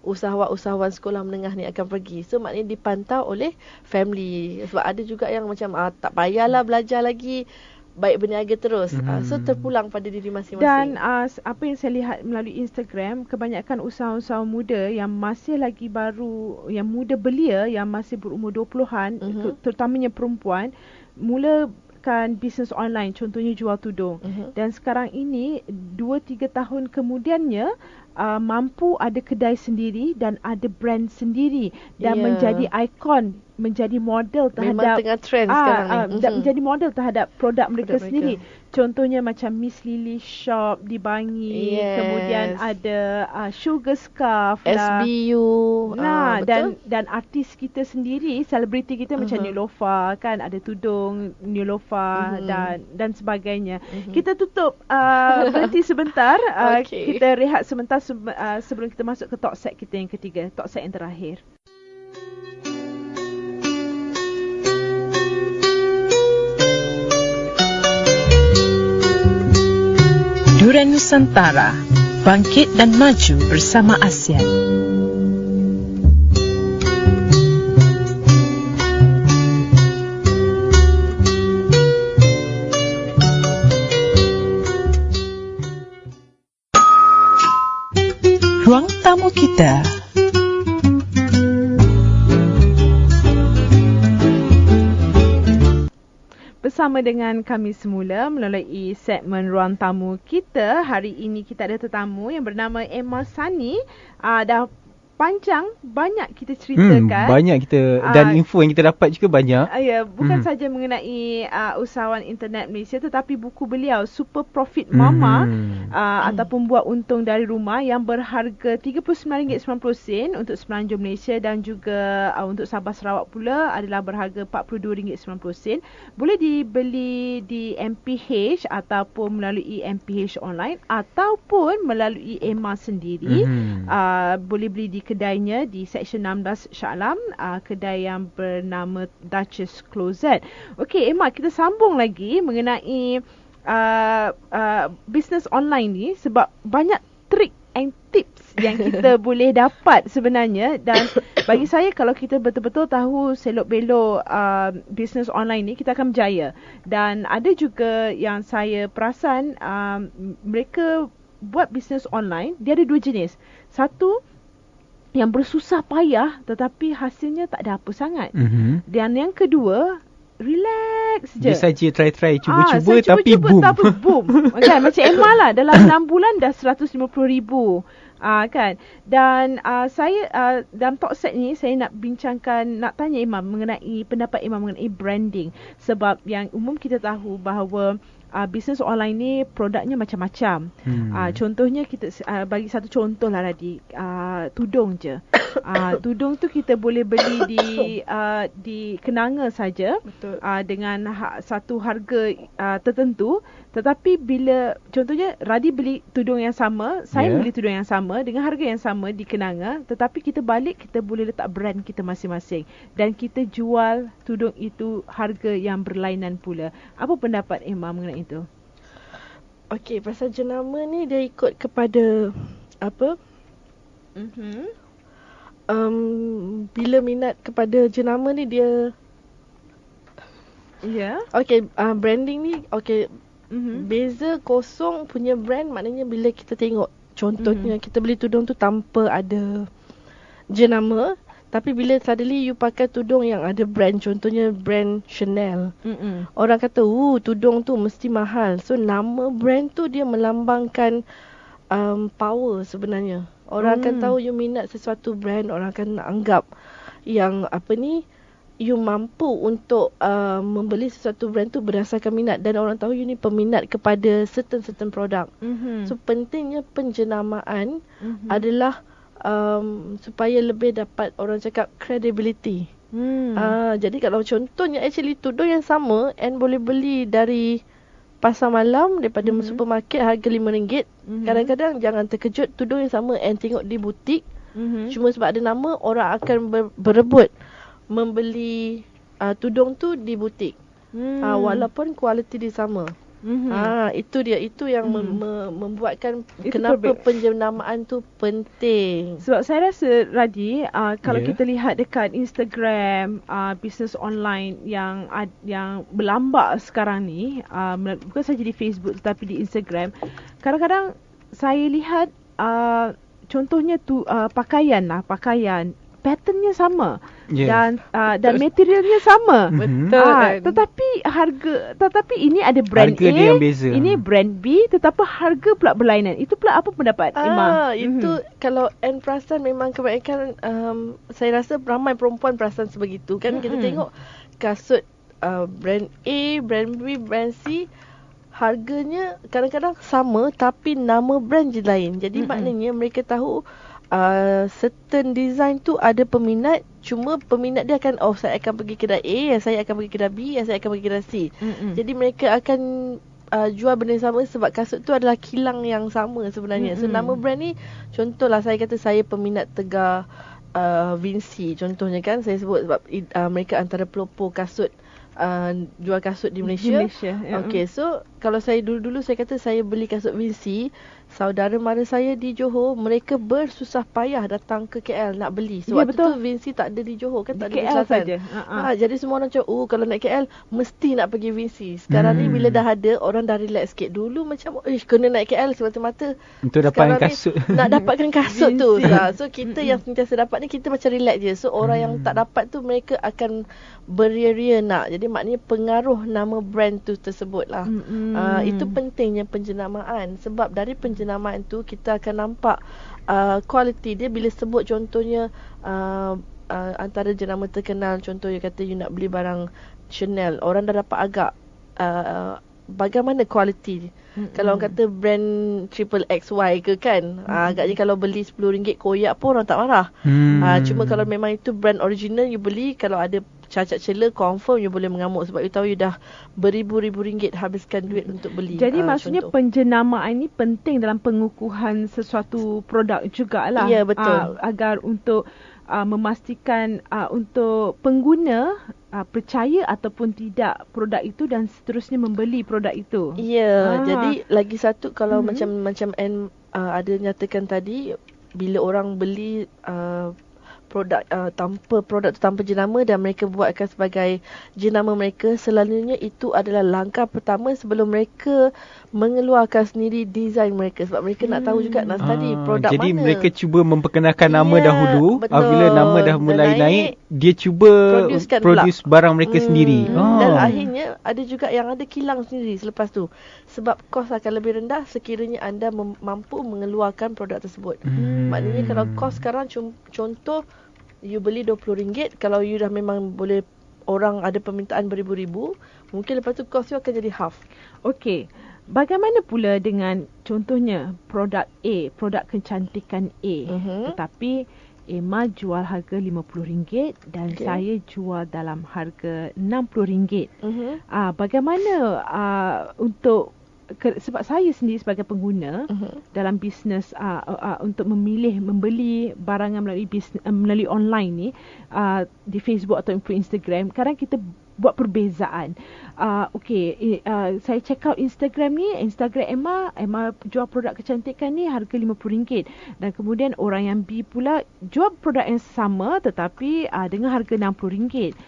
usahawan-usahawan sekolah menengah ni akan pergi. So maknanya dipantau oleh family. Sebab ada juga yang macam tak payahlah belajar lagi, baik berniaga terus. So terpulang pada diri masing-masing. Dan apa yang saya lihat melalui Instagram, kebanyakan usahawan-usahawan muda yang masih lagi baru, yang muda belia, yang masih berumur 20-an, terutamanya perempuan, mulakan bisnes online, contohnya jual tudung. Dan sekarang ini 2-3 tahun kemudiannya mampu ada kedai sendiri dan ada brand sendiri dan menjadi ikon, menjadi model terhadap, memang tengah trend sekarang ni. Menjadi model terhadap produk mereka sendiri. Contohnya macam Miss Lily Shop di Bangi, kemudian ada Sugar Scarf lah, SBU, dan artis kita sendiri, selebriti kita macam Nilofa kan, ada tudung Nilofa dan sebagainya. Kita tutup berhenti sebentar, kita rehat sebentar sebelum kita masuk ke talk set kita yang ketiga, talk set yang terakhir. Durian Nusantara, bangkit dan maju bersama ASEAN. Ruang tamu kita. Bersama dengan kami semula melalui segmen Ruang Tamu kita. Hari ini kita ada tetamu yang bernama Emma Sani. Dah panjang banyak kita ceritakan. Banyak kita dan info yang kita dapat juga banyak. Bukan saja mengenai usahawan internet Malaysia, tetapi buku beliau Super Profit Mama ataupun buat untung dari rumah yang berharga RM39.90 untuk Semenanjung Malaysia dan juga untuk Sabah Sarawak pula adalah berharga RM42.90. Boleh dibeli di MPH ataupun melalui MPH online ataupun melalui Emma sendiri. Boleh beli di kedainya di Seksyen 16 Shah Alam, kedai yang bernama Duchess Closet. Okey Emma, kita sambung lagi mengenai bisnes online ni, sebab banyak trik and tips yang kita boleh dapat sebenarnya. Dan bagi saya, kalau kita betul-betul tahu selok-belok bisnes online ni, kita akan berjaya. Dan ada juga yang saya perasan, mereka buat bisnes online, dia ada dua jenis. Satu, yang bersusah payah tetapi hasilnya tak ada apa sangat. Dan yang kedua, relax je. Dia saja try-try, cuba-cuba tapi boom. Kan? Macam Emma lah, dalam 6 bulan dah 150,000. Kan? Dan saya dalam talk set ni saya nak tanya Emma mengenai pendapat Emma mengenai branding. Sebab yang umum kita tahu bahawa bisnes online ni produknya macam-macam. Contohnya kita bagi satu contoh lah tadi, tudung je. Tudung tu kita boleh beli di kenanga saja dengan satu harga tertentu. Tetapi bila contohnya Radi beli tudung yang sama, saya beli tudung yang sama dengan harga yang sama di kenanga, tetapi kita balik, kita boleh letak brand kita masing-masing dan kita jual tudung itu harga yang berlainan pula. Apa pendapat Emma mengenai itu? Okey, pasal jenama ni dia ikut kepada apa? Bila minat kepada jenama ni dia okey, branding ni beza kosong punya brand, maknanya bila kita tengok contohnya kita beli tudung tu tanpa ada jenama, tapi bila suddenly you pakai tudung yang ada brand, contohnya brand Chanel, orang kata tudung tu mesti mahal. So nama brand tu dia melambangkan power sebenarnya. Orang akan tahu you minat sesuatu brand, orang akan anggap yang you mampu untuk membeli sesuatu brand tu berdasarkan minat, dan orang tahu you ni peminat kepada certain produk. So pentingnya penjenamaan adalah supaya lebih dapat orang cakap credibility. Jadi kalau contohnya actually tudung yang sama and boleh beli dari pasar malam daripada supermarket harga RM5. Kadang-kadang jangan terkejut, tudung yang sama and tengok di butik, cuma sebab ada nama, orang akan berebut membeli tudung tu di butik. Walaupun kualiti dia sama. Itu dia, itu yang membuatkan itu kenapa penjenamaan tu penting. Sebab saya rasa Radi, kalau kita lihat dekat Instagram, bisnes online yang berlambak sekarang ni, bukan saja di Facebook tetapi di Instagram, kadang-kadang saya lihat contohnya tu pakaian patternnya sama. Dan materialnya sama. Betul. Tetapi ini ada brand harga A, dia yang beza. ini brand B, tetapi harga pula berlainan. Itu pula apa pendapat Emma? Itu kalau Anne perasan memang kebanyakan saya rasa ramai perempuan perasan sebegitu kan. Kita tengok kasut brand A, brand B, brand C, harganya kadang-kadang sama tapi nama brand je lain. Jadi maknanya mereka tahu certain design tu ada peminat, cuma peminat dia akan saya akan pergi kedai A, saya akan pergi kedai B, saya akan pergi kedai C. Jadi mereka akan jual benda yang sama sebab kasut tu adalah kilang yang sama sebenarnya. So nama brand ni, contohlah saya kata saya peminat tegar Vinci contohnya kan, saya sebut sebab mereka antara pelopor kasut jual kasut di Malaysia. Okay, so kalau saya dulu saya kata saya beli kasut Vinci, saudara mara saya di Johor, mereka bersusah payah datang ke KL nak beli. Sebab tu Vinci tak ada di Johor kan, tak ada di Selatan. Jadi semua orang cakap, kalau nak KL mesti nak pergi Vinci. Sekarang ni bila dah ada, orang dah relax sikit. Dulu macam kena naik KL semata-mata untuk dapatkan kasut. Nak dapatkan kasut tu. So kita yang sentiasa dapat ni, kita macam relax je. So orang yang tak dapat tu, mereka akan beria-ria nak. Jadi maknanya pengaruh nama brand tu tersebut lah. Itu pentingnya penjenamaan. Sebab dari penjenamaan tu kita akan nampak kualiti dia. Bila sebut contohnya antara jenama terkenal, contohnya kata you nak beli barang Chanel, orang dah dapat agak bagaimana kualiti. Kalau orang kata brand triple XY ke kan, agaknya kalau beli RM10 koyak pun orang tak marah. Cuma kalau memang itu brand original you beli, kalau ada cacat celah, confirm you boleh mengamuk sebab you tahu you dah beribu-ribu ringgit habiskan duit untuk beli. Jadi maksudnya penjenamaan ni penting dalam pengukuhan sesuatu produk jugalah. Ya, betul. Agar untuk memastikan untuk pengguna percaya ataupun tidak produk itu dan seterusnya membeli produk itu. Ya, jadi lagi satu kalau macam Anne ada nyatakan tadi, bila orang beli produk tanpa jenama dan mereka buatkan sebagai jenama mereka, selalunya itu adalah langkah pertama sebelum mereka mengeluarkan sendiri design mereka, sebab mereka nak tahu juga nak study produk jadi mana. Jadi mereka cuba memperkenalkan nama dahulu. Bila nama dah mulai naik, dia cuba produce barang mereka sendiri. Dan akhirnya ada juga yang ada kilang sendiri selepas tu, sebab kos akan lebih rendah sekiranya anda mampu mengeluarkan produk tersebut. Maknanya kalau kos sekarang contoh you beli RM20, kalau you dah memang boleh, orang ada permintaan beribu-ribu, mungkin lepas tu kos you akan jadi half. Okey. Bagaimana pula dengan contohnya produk A, produk kecantikan A, tetapi Emma jual harga RM50 dan saya jual dalam harga RM60. Bagaimana untuk sebab saya sendiri sebagai pengguna dalam bisnes untuk membeli barangan melalui online ni di Facebook atau Instagram, kadang kita buat perbezaan. Saya check out Instagram ni, Instagram Emma jual produk kecantikan ni harga RM50, dan kemudian orang yang B pula jual produk yang sama tetapi dengan harga RM60.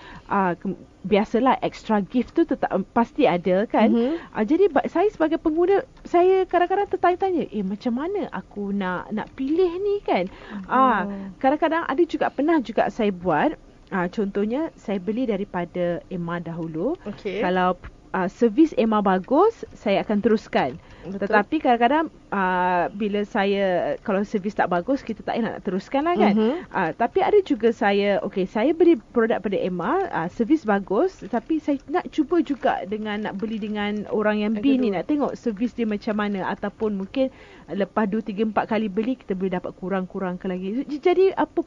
Biasalah extra gift tu tetap pasti ada kan. Jadi saya sebagai pengguna, saya kadang-kadang tertanya-tanya, macam mana aku nak pilih ni kan. Kadang-kadang ada juga, pernah juga saya buat, contohnya saya beli daripada Emma dahulu. Kalau servis Emma bagus, saya akan teruskan. Tetapi kadang-kadang bila kalau servis tak bagus, kita tak nak teruskan lah kan. Tapi ada juga saya beli produk pada Emma, servis bagus, tapi saya nak cuba juga nak beli dengan orang yang B ni, nak tengok servis dia macam mana, ataupun mungkin lepas 2, 3, 4 kali beli kita boleh dapat kurang-kurangkan lagi. Jadi apa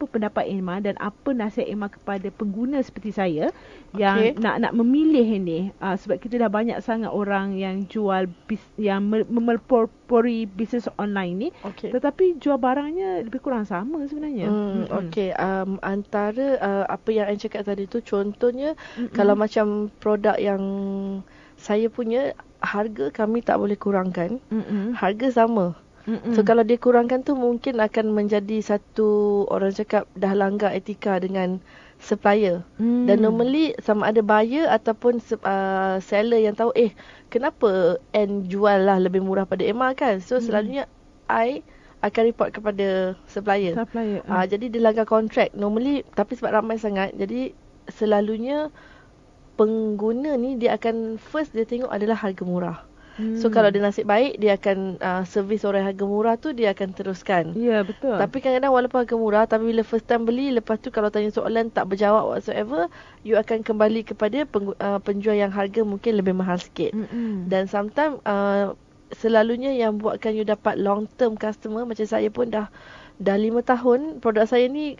pendapat Emma dan apa nasihat Emma kepada pengguna seperti saya yang nak memilih ni, sebab kita dah banyak sangat orang yang jual yang memelpori bisnes online ni, tetapi jual barangnya lebih kurang sama sebenarnya. Antara apa yang Anne cakap tadi tu, contohnya kalau macam produk yang saya punya, harga kami tak boleh kurangkan. Harga sama. So kalau dia kurangkan tu, mungkin akan menjadi satu, orang cakap dah langgar etika dengan supplier. Dan normally sama ada buyer ataupun seller yang tahu, kenapa Anne jual lah lebih murah pada Emma kan. So selalunya I akan report kepada supplier. Jadi dia langgar kontrak normally, tapi sebab ramai sangat, jadi selalunya pengguna ni dia akan first dia tengok adalah harga murah. So kalau dia nasib baik, dia akan servis orang harga murah tu, dia akan teruskan. Ya, betul. Tapi kadang-kadang walaupun harga murah, tapi bila first time beli, lepas tu kalau tanya soalan tak berjawab whatsoever, you akan kembali kepada penjual yang harga mungkin lebih mahal sikit. Dan sometimes selalunya yang buatkan you dapat long term customer, macam saya pun dah 5 tahun produk saya ni,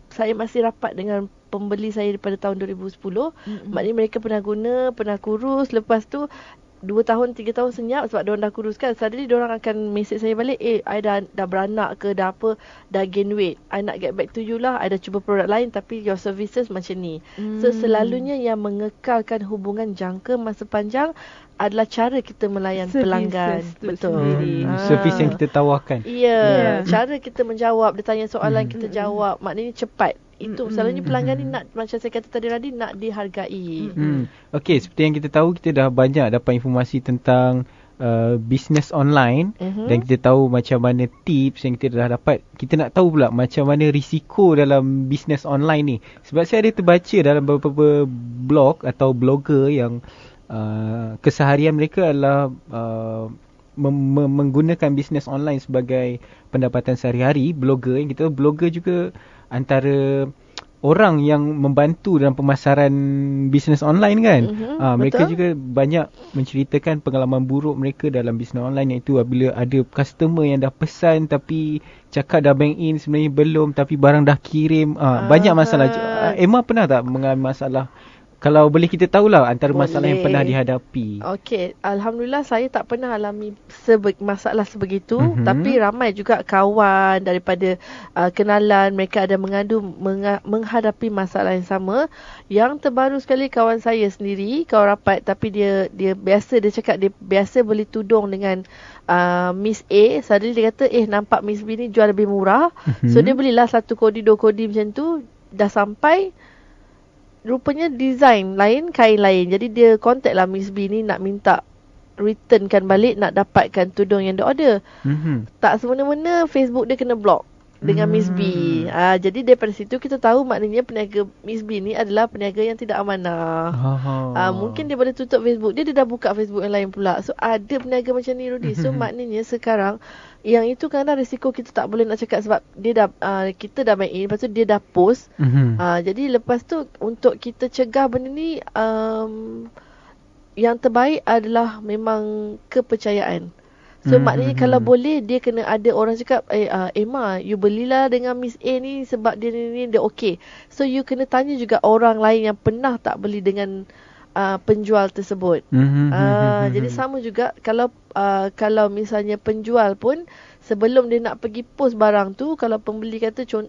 saya masih rapat dengan pembeli saya daripada tahun 2010. Maknanya mereka pernah guna, pernah kurus. Lepas tu 2 tahun, 3 tahun senyap sebab diorang dah kuruskan. Suddenly diorang akan message saya balik, I dah beranak ke, dah apa, dah gain weight, I nak get back to you lah, I dah cuba produk lain tapi your services macam ni. So selalunya yang mengekalkan hubungan jangka masa panjang adalah cara kita melayan pelanggan. Betul. Servis yang kita tawarkan. Cara kita menjawab, dia tanya soalan, kita jawab, maknanya cepat. Itu selalunya pelanggan ni nak, macam saya kata tadi Radhi, nak dihargai. Okey, seperti yang kita tahu, kita dah banyak dapat informasi tentang bisnes online, dan kita tahu macam mana tips yang kita dah dapat. Kita nak tahu pula macam mana risiko dalam bisnes online ni. Sebab saya ada terbaca dalam beberapa blog atau blogger yang keseharian mereka adalah menggunakan bisnes online sebagai pendapatan sehari-hari. Blogger, yang kita tahu blogger juga antara orang yang membantu dalam pemasaran bisnes online kan. Mereka juga banyak menceritakan pengalaman buruk mereka dalam bisnes online, iaitu apabila ada customer yang dah pesan tapi cakap dah bank in, sebenarnya belum, tapi barang dah kirim. Banyak masalah. Emma pernah tak mengalami masalah? Kalau boleh kita tahulah antara masalah yang pernah dihadapi. Okey, alhamdulillah saya tak pernah alami masalah sebegitu, tapi ramai juga kawan daripada kenalan, mereka ada menghadapi masalah yang sama. Yang terbaru sekali, kawan saya sendiri, kawan rapat, tapi dia cakap dia biasa beli tudung dengan Miss A. Suddenly dia kata, nampak Miss B ni jual lebih murah. So dia belilah 1 kodi 2 kodi macam tu. Dah sampai, rupanya design lain, kain lain. Jadi dia contact lah Miss B ni nak minta returnkan balik, nak dapatkan tudung yang dia order. Tak semena-mena Facebook dia kena block dengan Miss B. Jadi daripada situ kita tahu maknanya peniaga Miss B ni adalah peniaga yang tidak amanah. Mungkin dia boleh tutup Facebook dia dah buka Facebook yang lain pula. So ada peniaga macam ni, Rudy. So maknanya sekarang yang itu kadang risiko kita tak boleh nak cakap sebab dia dah kita dah main in, lepas tu dia dah post. Jadi lepas tu untuk kita cegah benda ni, yang terbaik adalah memang kepercayaan. So maknanya kalau boleh, dia kena ada orang cakap, Emma, you belilah dengan Miss A ni sebab dia ni dia okey. So you kena tanya juga orang lain yang pernah tak beli dengan penjual tersebut. Jadi sama juga kalau misalnya penjual pun sebelum dia nak pergi post barang tu, kalau pembeli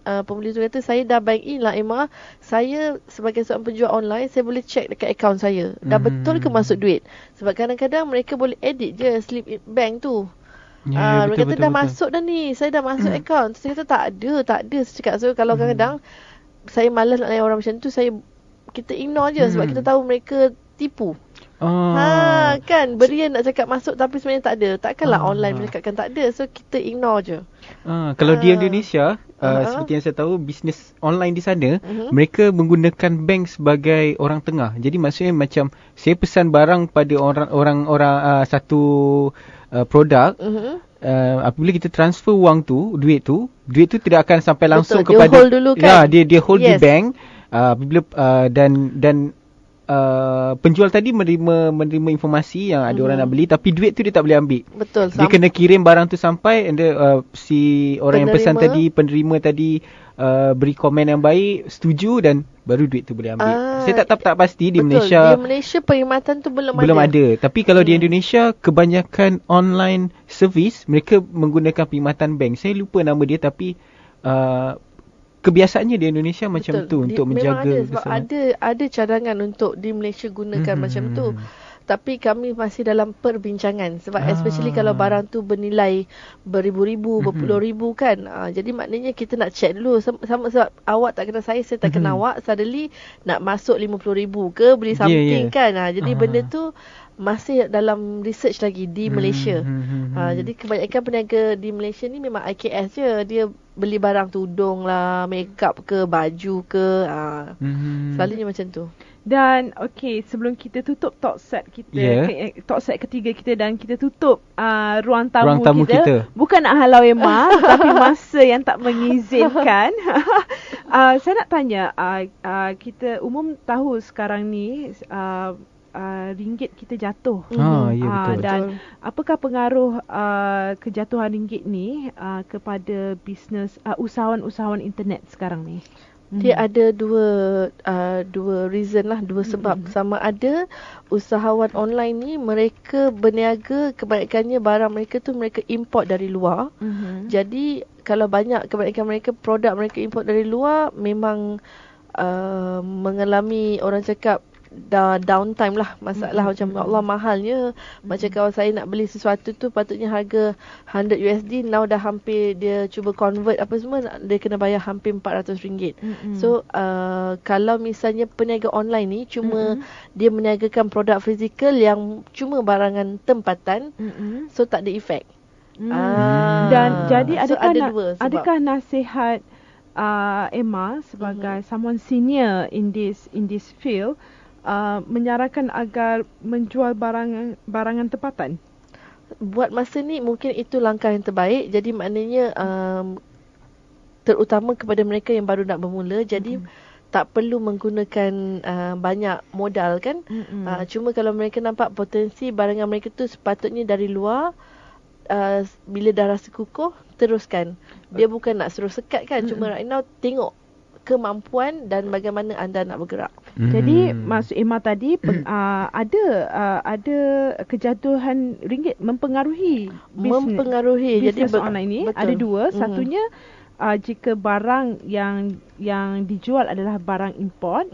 pembeli tu kata, saya dah bank in lah Emma, saya sebagai seorang penjual online, saya boleh check dekat akaun saya dah betul ke masuk duit. Sebab kadang-kadang mereka boleh edit je slip bank tu. Mereka kata dah masuk dah ni, saya dah masuk akaun. Saya kata tak ada. Saya cakap, so kalau kadang-kadang saya malas nak layan orang macam tu, kita ignore je sebab kita tahu mereka tipu. Kan berian nak cakap masuk tapi sebenarnya tak ada. Takkanlah online mereka tak ada. So kita ignore je. Kalau di Indonesia, seperti yang saya tahu, bisnes online di sana, mereka menggunakan bank sebagai orang tengah. Jadi maksudnya macam saya pesan barang pada orang satu produk, apabila kita transfer wang tu, duit tu tidak akan sampai langsung kepada dia hold dulu kan. Dia hold di bank. Apabila dan penjual tadi menerima informasi yang ada orang nak beli, tapi duit tu dia tak boleh ambil. Betul. Dia kena kirim barang tu sampai, and si orang yang pesan tadi, penerima tadi beri komen yang baik, setuju, dan baru duit tu boleh ambil. Saya tak pasti di Malaysia. Di Malaysia perkhidmatan tu belum ada. Tapi kalau di Indonesia, kebanyakan online service mereka menggunakan perkhidmatan bank. Saya lupa nama dia, tapi kebiasaannya di Indonesia macam tu untuk menjaga. Sebab ada cadangan untuk di Malaysia gunakan macam tu. Tapi kami masih dalam perbincangan. Sebab especially kalau barang tu bernilai beribu-ribu, berpuluh-ribu kan. Jadi maknanya kita nak check dulu. Sama sebab awak tak kenal saya tak kenal awak. Suddenly nak masuk 50,000 ke beli something kan. Jadi benda tu masih dalam research lagi di Malaysia. Jadi kebanyakan peniaga di Malaysia ni memang IKS je. Dia beli barang tudung lah, makeup ke, baju ke. Selalunya macam tu. Dan sebelum kita tutup talk set kita, talk set ketiga kita dan kita tutup ruang tamu kita. Bukan nak halau Emma, tapi masa yang tak mengizinkan. Saya nak tanya, kita umum tahu sekarang ni ringgit kita jatuh. Betul. Dan apakah pengaruh kejatuhan ringgit ni kepada bisnes usahawan-usahawan internet sekarang ni? Dia ada dua reason lah, dua sebab. Sama ada usahawan online ni mereka berniaga, kebanyakannya barang mereka tu mereka import dari luar. Jadi kalau kebanyakan mereka produk mereka import dari luar memang mengalami, orang cakap, downtime lah. Masalah macam Allah mahalnya. Macam kalau saya nak beli sesuatu tu patutnya harga $100, now dah hampir, dia cuba convert apa semua, dia kena bayar hampir RM400. So kalau misalnya peniaga online ni cuma dia meniagakan produk fizikal yang cuma barangan tempatan, so tak ada efek. Dan jadi so adakah nasihat Emma sebagai someone senior in this field menyarankan agar menjual barangan tempatan? Buat masa ni mungkin itu langkah yang terbaik. Jadi maknanya terutama kepada mereka yang baru nak bermula, jadi tak perlu menggunakan banyak modal kan. Cuma kalau mereka nampak potensi barangan mereka tu sepatutnya dari luar, bila dah rasa kukuh, teruskan. Dia bukan nak suruh sekat kan. Cuma right now tengok kemampuan dan bagaimana anda nak bergerak. Jadi maksud Emma tadi ada kejatuhan ringgit mempengaruhi bisnes online ni. Betul. Ada dua. Satunya jika barang yang dijual adalah barang import.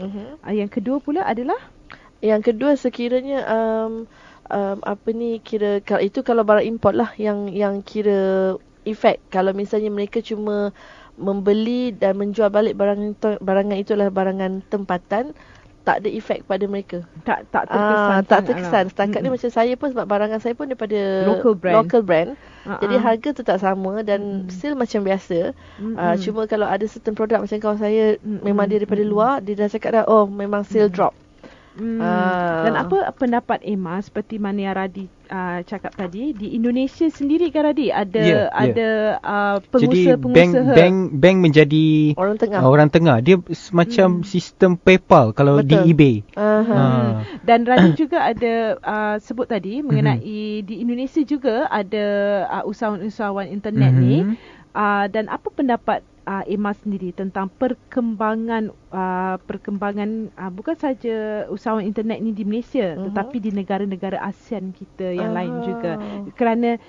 Yang kedua pula adalah, yang kedua sekiranya itu kalau barang import lah yang kira efek. Kalau misalnya mereka cuma membeli dan menjual balik barangan itu adalah barangan tempatan, tak ada efek pada mereka. Tak terkesan. Tak terkesan. Setakat ni macam saya pun, sebab barangan saya pun daripada local brand. Jadi harga tu tak sama dan still macam biasa. Cuma kalau ada certain produk macam kawan saya memang dia daripada luar, dia dah cakap dah, memang sale drop. Dan apa pendapat Emma, seperti mana yang Radi cakap tadi, di Indonesia sendiri kan Radi ada pengusaha-pengusaha. Jadi bank menjadi orang tengah. Dia semacam sistem PayPal kalau di eBay. Dan Radi juga ada sebut tadi mengenai di Indonesia juga ada usahawan-usahawan internet ni. Dan apa pendapat Emma sendiri tentang perkembangan bukan saja usahawan internet ni di Malaysia, tetapi di negara-negara ASEAN kita yang lain juga. Kerana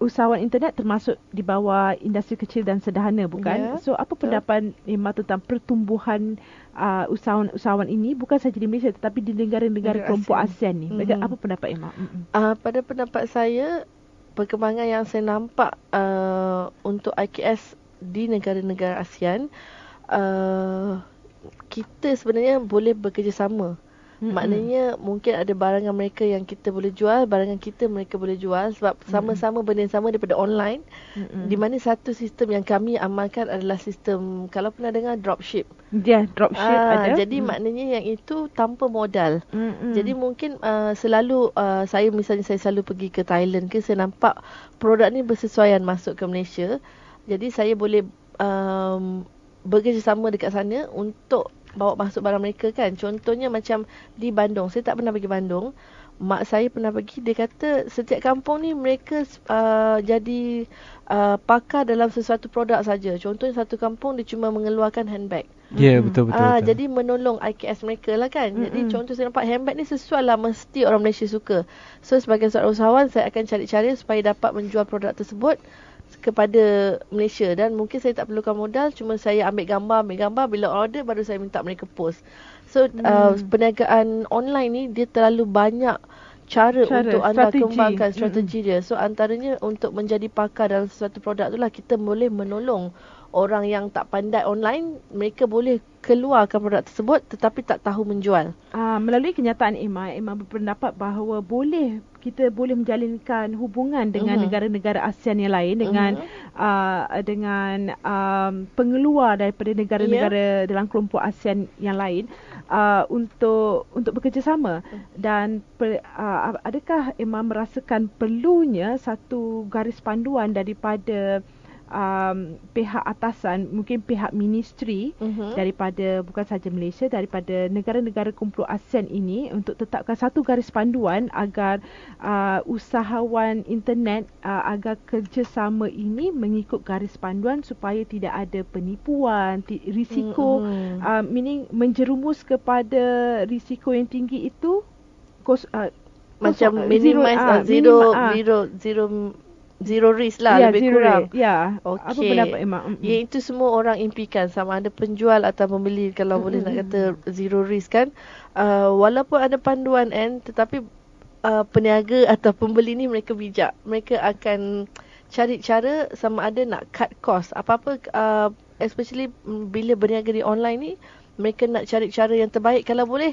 usahawan internet termasuk di bawah industri kecil dan sederhana, bukan? So apa pendapat Emma tentang pertumbuhan usahawan ini bukan saja di Malaysia tetapi di negara-negara kelompok ASEAN ni? Apa pendapat Emma? Pada pendapat saya, perkembangan yang saya nampak untuk IKS di negara-negara ASEAN, kita sebenarnya boleh bekerjasama. Maknanya mungkin ada barangan mereka yang kita boleh jual, barangan kita mereka boleh jual, sebab sama-sama benda yang sama daripada online. Di mana satu sistem yang kami amalkan adalah sistem, kalau pernah dengar, dropship. Dropship ada. Jadi maknanya yang itu tanpa modal. Jadi mungkin selalu saya selalu pergi ke Thailand ke, saya nampak produk ni bersesuaian masuk ke Malaysia. Jadi saya boleh bekerjasama dekat sana untuk bawa masuk barang mereka kan. Contohnya macam di Bandung, saya tak pernah pergi Bandung. Mak saya pernah pergi, dia kata setiap kampung ni mereka jadi pakar dalam sesuatu produk saja. Contohnya satu kampung dia cuma mengeluarkan handbag. Betul. Jadi menolong IKS mereka lah kan. Jadi contoh saya nampak handbag ni sesuai lah, mesti orang Malaysia suka. So sebagai seorang usahawan, saya akan cari cara supaya dapat menjual produk tersebut kepada Malaysia. Dan mungkin saya tak perlukan modal, cuma saya ambil gambar, bila order baru saya minta mereka post. So perniagaan online ni dia terlalu banyak cara untuk anda kembangkan strategi dia. So antaranya untuk menjadi pakar dalam sesuatu produk tu lah, kita boleh menolong orang yang tak pandai online, mereka boleh keluarkan produk tersebut tetapi tak tahu menjual. Melalui kenyataan Emma berpendapat bahawa kita boleh menjalinkan hubungan dengan negara-negara ASEAN yang lain dengan pengeluar daripada negara-negara dalam kelompok ASEAN yang lain untuk bekerjasama. Dan adakah Emma merasakan perlunya satu garis panduan daripada pihak atasan, mungkin pihak ministry daripada bukan sahaja Malaysia, daripada negara-negara kumpulan ASEAN ini untuk tetapkan satu garis panduan agar usahawan internet agar kerjasama ini mengikut garis panduan supaya tidak ada penipuan, risiko meaning menjerumus kepada risiko yang tinggi itu macam minimize zero risk lah, lebih kurang. Ya. Okay. Apa pendapat Emma? Itu semua orang impikan, sama ada penjual atau pembeli, kalau boleh nak kata zero risk kan. Walaupun ada panduan tetapi peniaga atau pembeli ni mereka bijak. Mereka akan cari cara sama ada nak cut cost. Apa-apa especially bila berniaga di online ni, mereka nak cari cara yang terbaik. Kalau boleh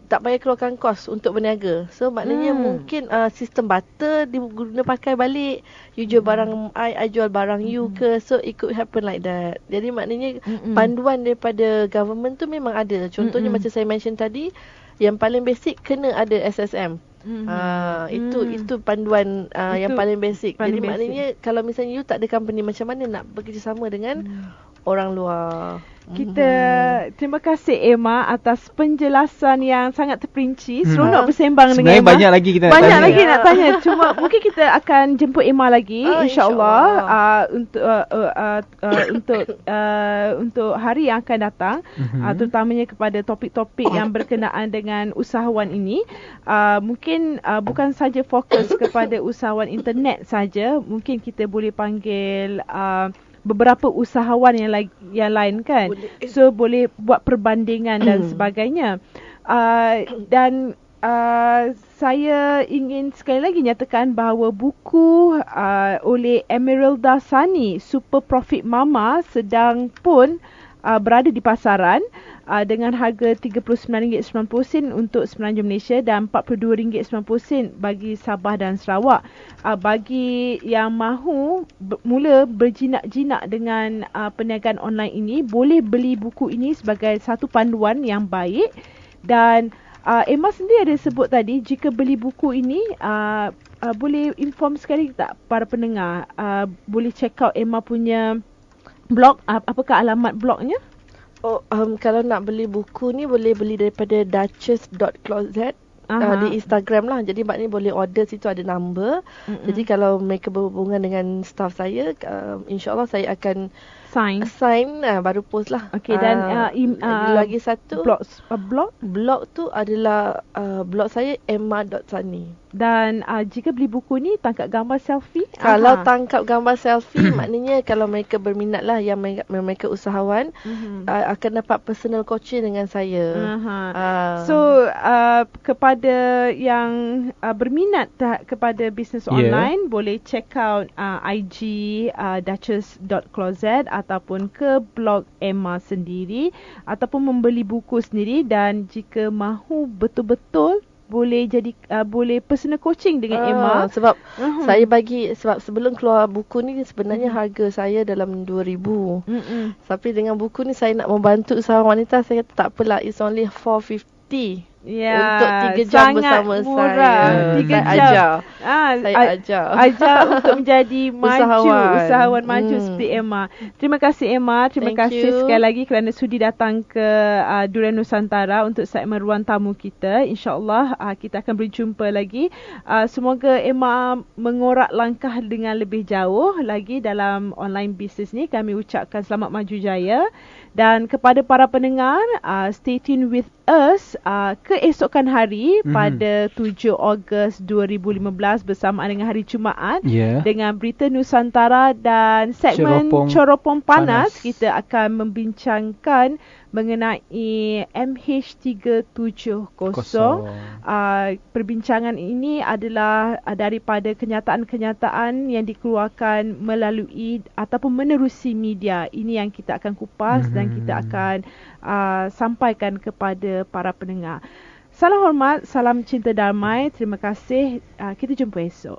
tak payah keluarkan kos untuk berniaga. So maknanya mungkin sistem barter diguna pakai balik. You jual barang I jual barang you ke. So it could happen like that. Jadi maknanya panduan daripada government tu memang ada. Contohnya macam saya mention tadi, yang paling basic kena ada SSM. Itu panduan yang paling basic. Jadi maknanya kalau misalnya you tak ada company, macam mana nak bekerjasama dengan orang luar? Kita terima kasih Emma atas penjelasan yang sangat terperinci. Seronok bersembang dengan Emma. Sebenarnya banyak lagi kita nak tanya. Banyak lagi nak tanya. Cuma mungkin kita akan jemput Emma lagi insya-Allah untuk hari yang akan datang, terutamanya kepada topik-topik yang berkenaan dengan usahawan ini. Mungkin bukan saja fokus kepada usahawan internet saja, mungkin kita boleh panggil beberapa usahawan yang lain kan. So boleh buat perbandingan dan sebagainya. Dan saya ingin sekali lagi nyatakan bahawa buku oleh Emeralda Sani, Super Profit Mama, sedang pun berada di pasaran dengan harga RM39.90 untuk Semenanjung Malaysia dan RM42.90 bagi Sabah dan Sarawak. Bagi yang mahu mula berjinak-jinak dengan perniagaan online ini, boleh beli buku ini sebagai satu panduan yang baik. Dan Emma sendiri ada sebut tadi, jika beli buku ini boleh inform sekali tak para pendengar, boleh check out Emma punya blog, apakah alamat blognya? Kalau nak beli buku ni boleh beli daripada duchess.closet di Instagram lah. Jadi maknanya boleh order, situ ada number. Jadi kalau mereka berhubungan dengan staff saya, insyaAllah saya akan sign baru post lah. Okay, dan lagi satu blog tu adalah blog saya emma.sani. Dan jika beli buku ni tangkap gambar selfie? Kalau tangkap gambar selfie maknanya kalau mereka berminat lah, yang mereka usahawan, akan dapat personal coaching dengan saya. So kepada yang berminat kepada bisnes online, boleh check out IG duchess.closet ataupun ke blog Emma sendiri, ataupun membeli buku sendiri. Dan jika mahu betul-betul boleh personal coaching dengan Emma. Sebab saya sebab sebelum keluar buku ni sebenarnya harga saya dalam 2,000. Tapi dengan buku ni saya nak membantu usahawan wanita, saya kata tak apalah, it's only 450. Untuk 3 jam bersama murah. saya. 3 jam. Saya ajar untuk menjadi usahawan maju seperti Emma. Terima kasih Emma. Terima kasih sekali lagi kerana sudi datang ke Durian Nusantara untuk segmen ruang tamu kita. InsyaAllah kita akan berjumpa lagi. Semoga Emma mengorak langkah dengan lebih jauh lagi dalam online bisnes ni. Kami ucapkan selamat maju jaya. Dan kepada para pendengar, stay tune with us ke keesokan hari pada 7 Ogos 2015 bersamaan dengan hari Jumaat dengan Berita Nusantara dan segmen Coropong Panas kita akan membincangkan mengenai MH370. Perbincangan ini adalah daripada kenyataan-kenyataan yang dikeluarkan melalui ataupun menerusi media. Ini yang kita akan kupas dan kita akan sampaikan kepada para pendengar. Salam hormat, salam cinta damai. Terima kasih. Kita jumpa esok.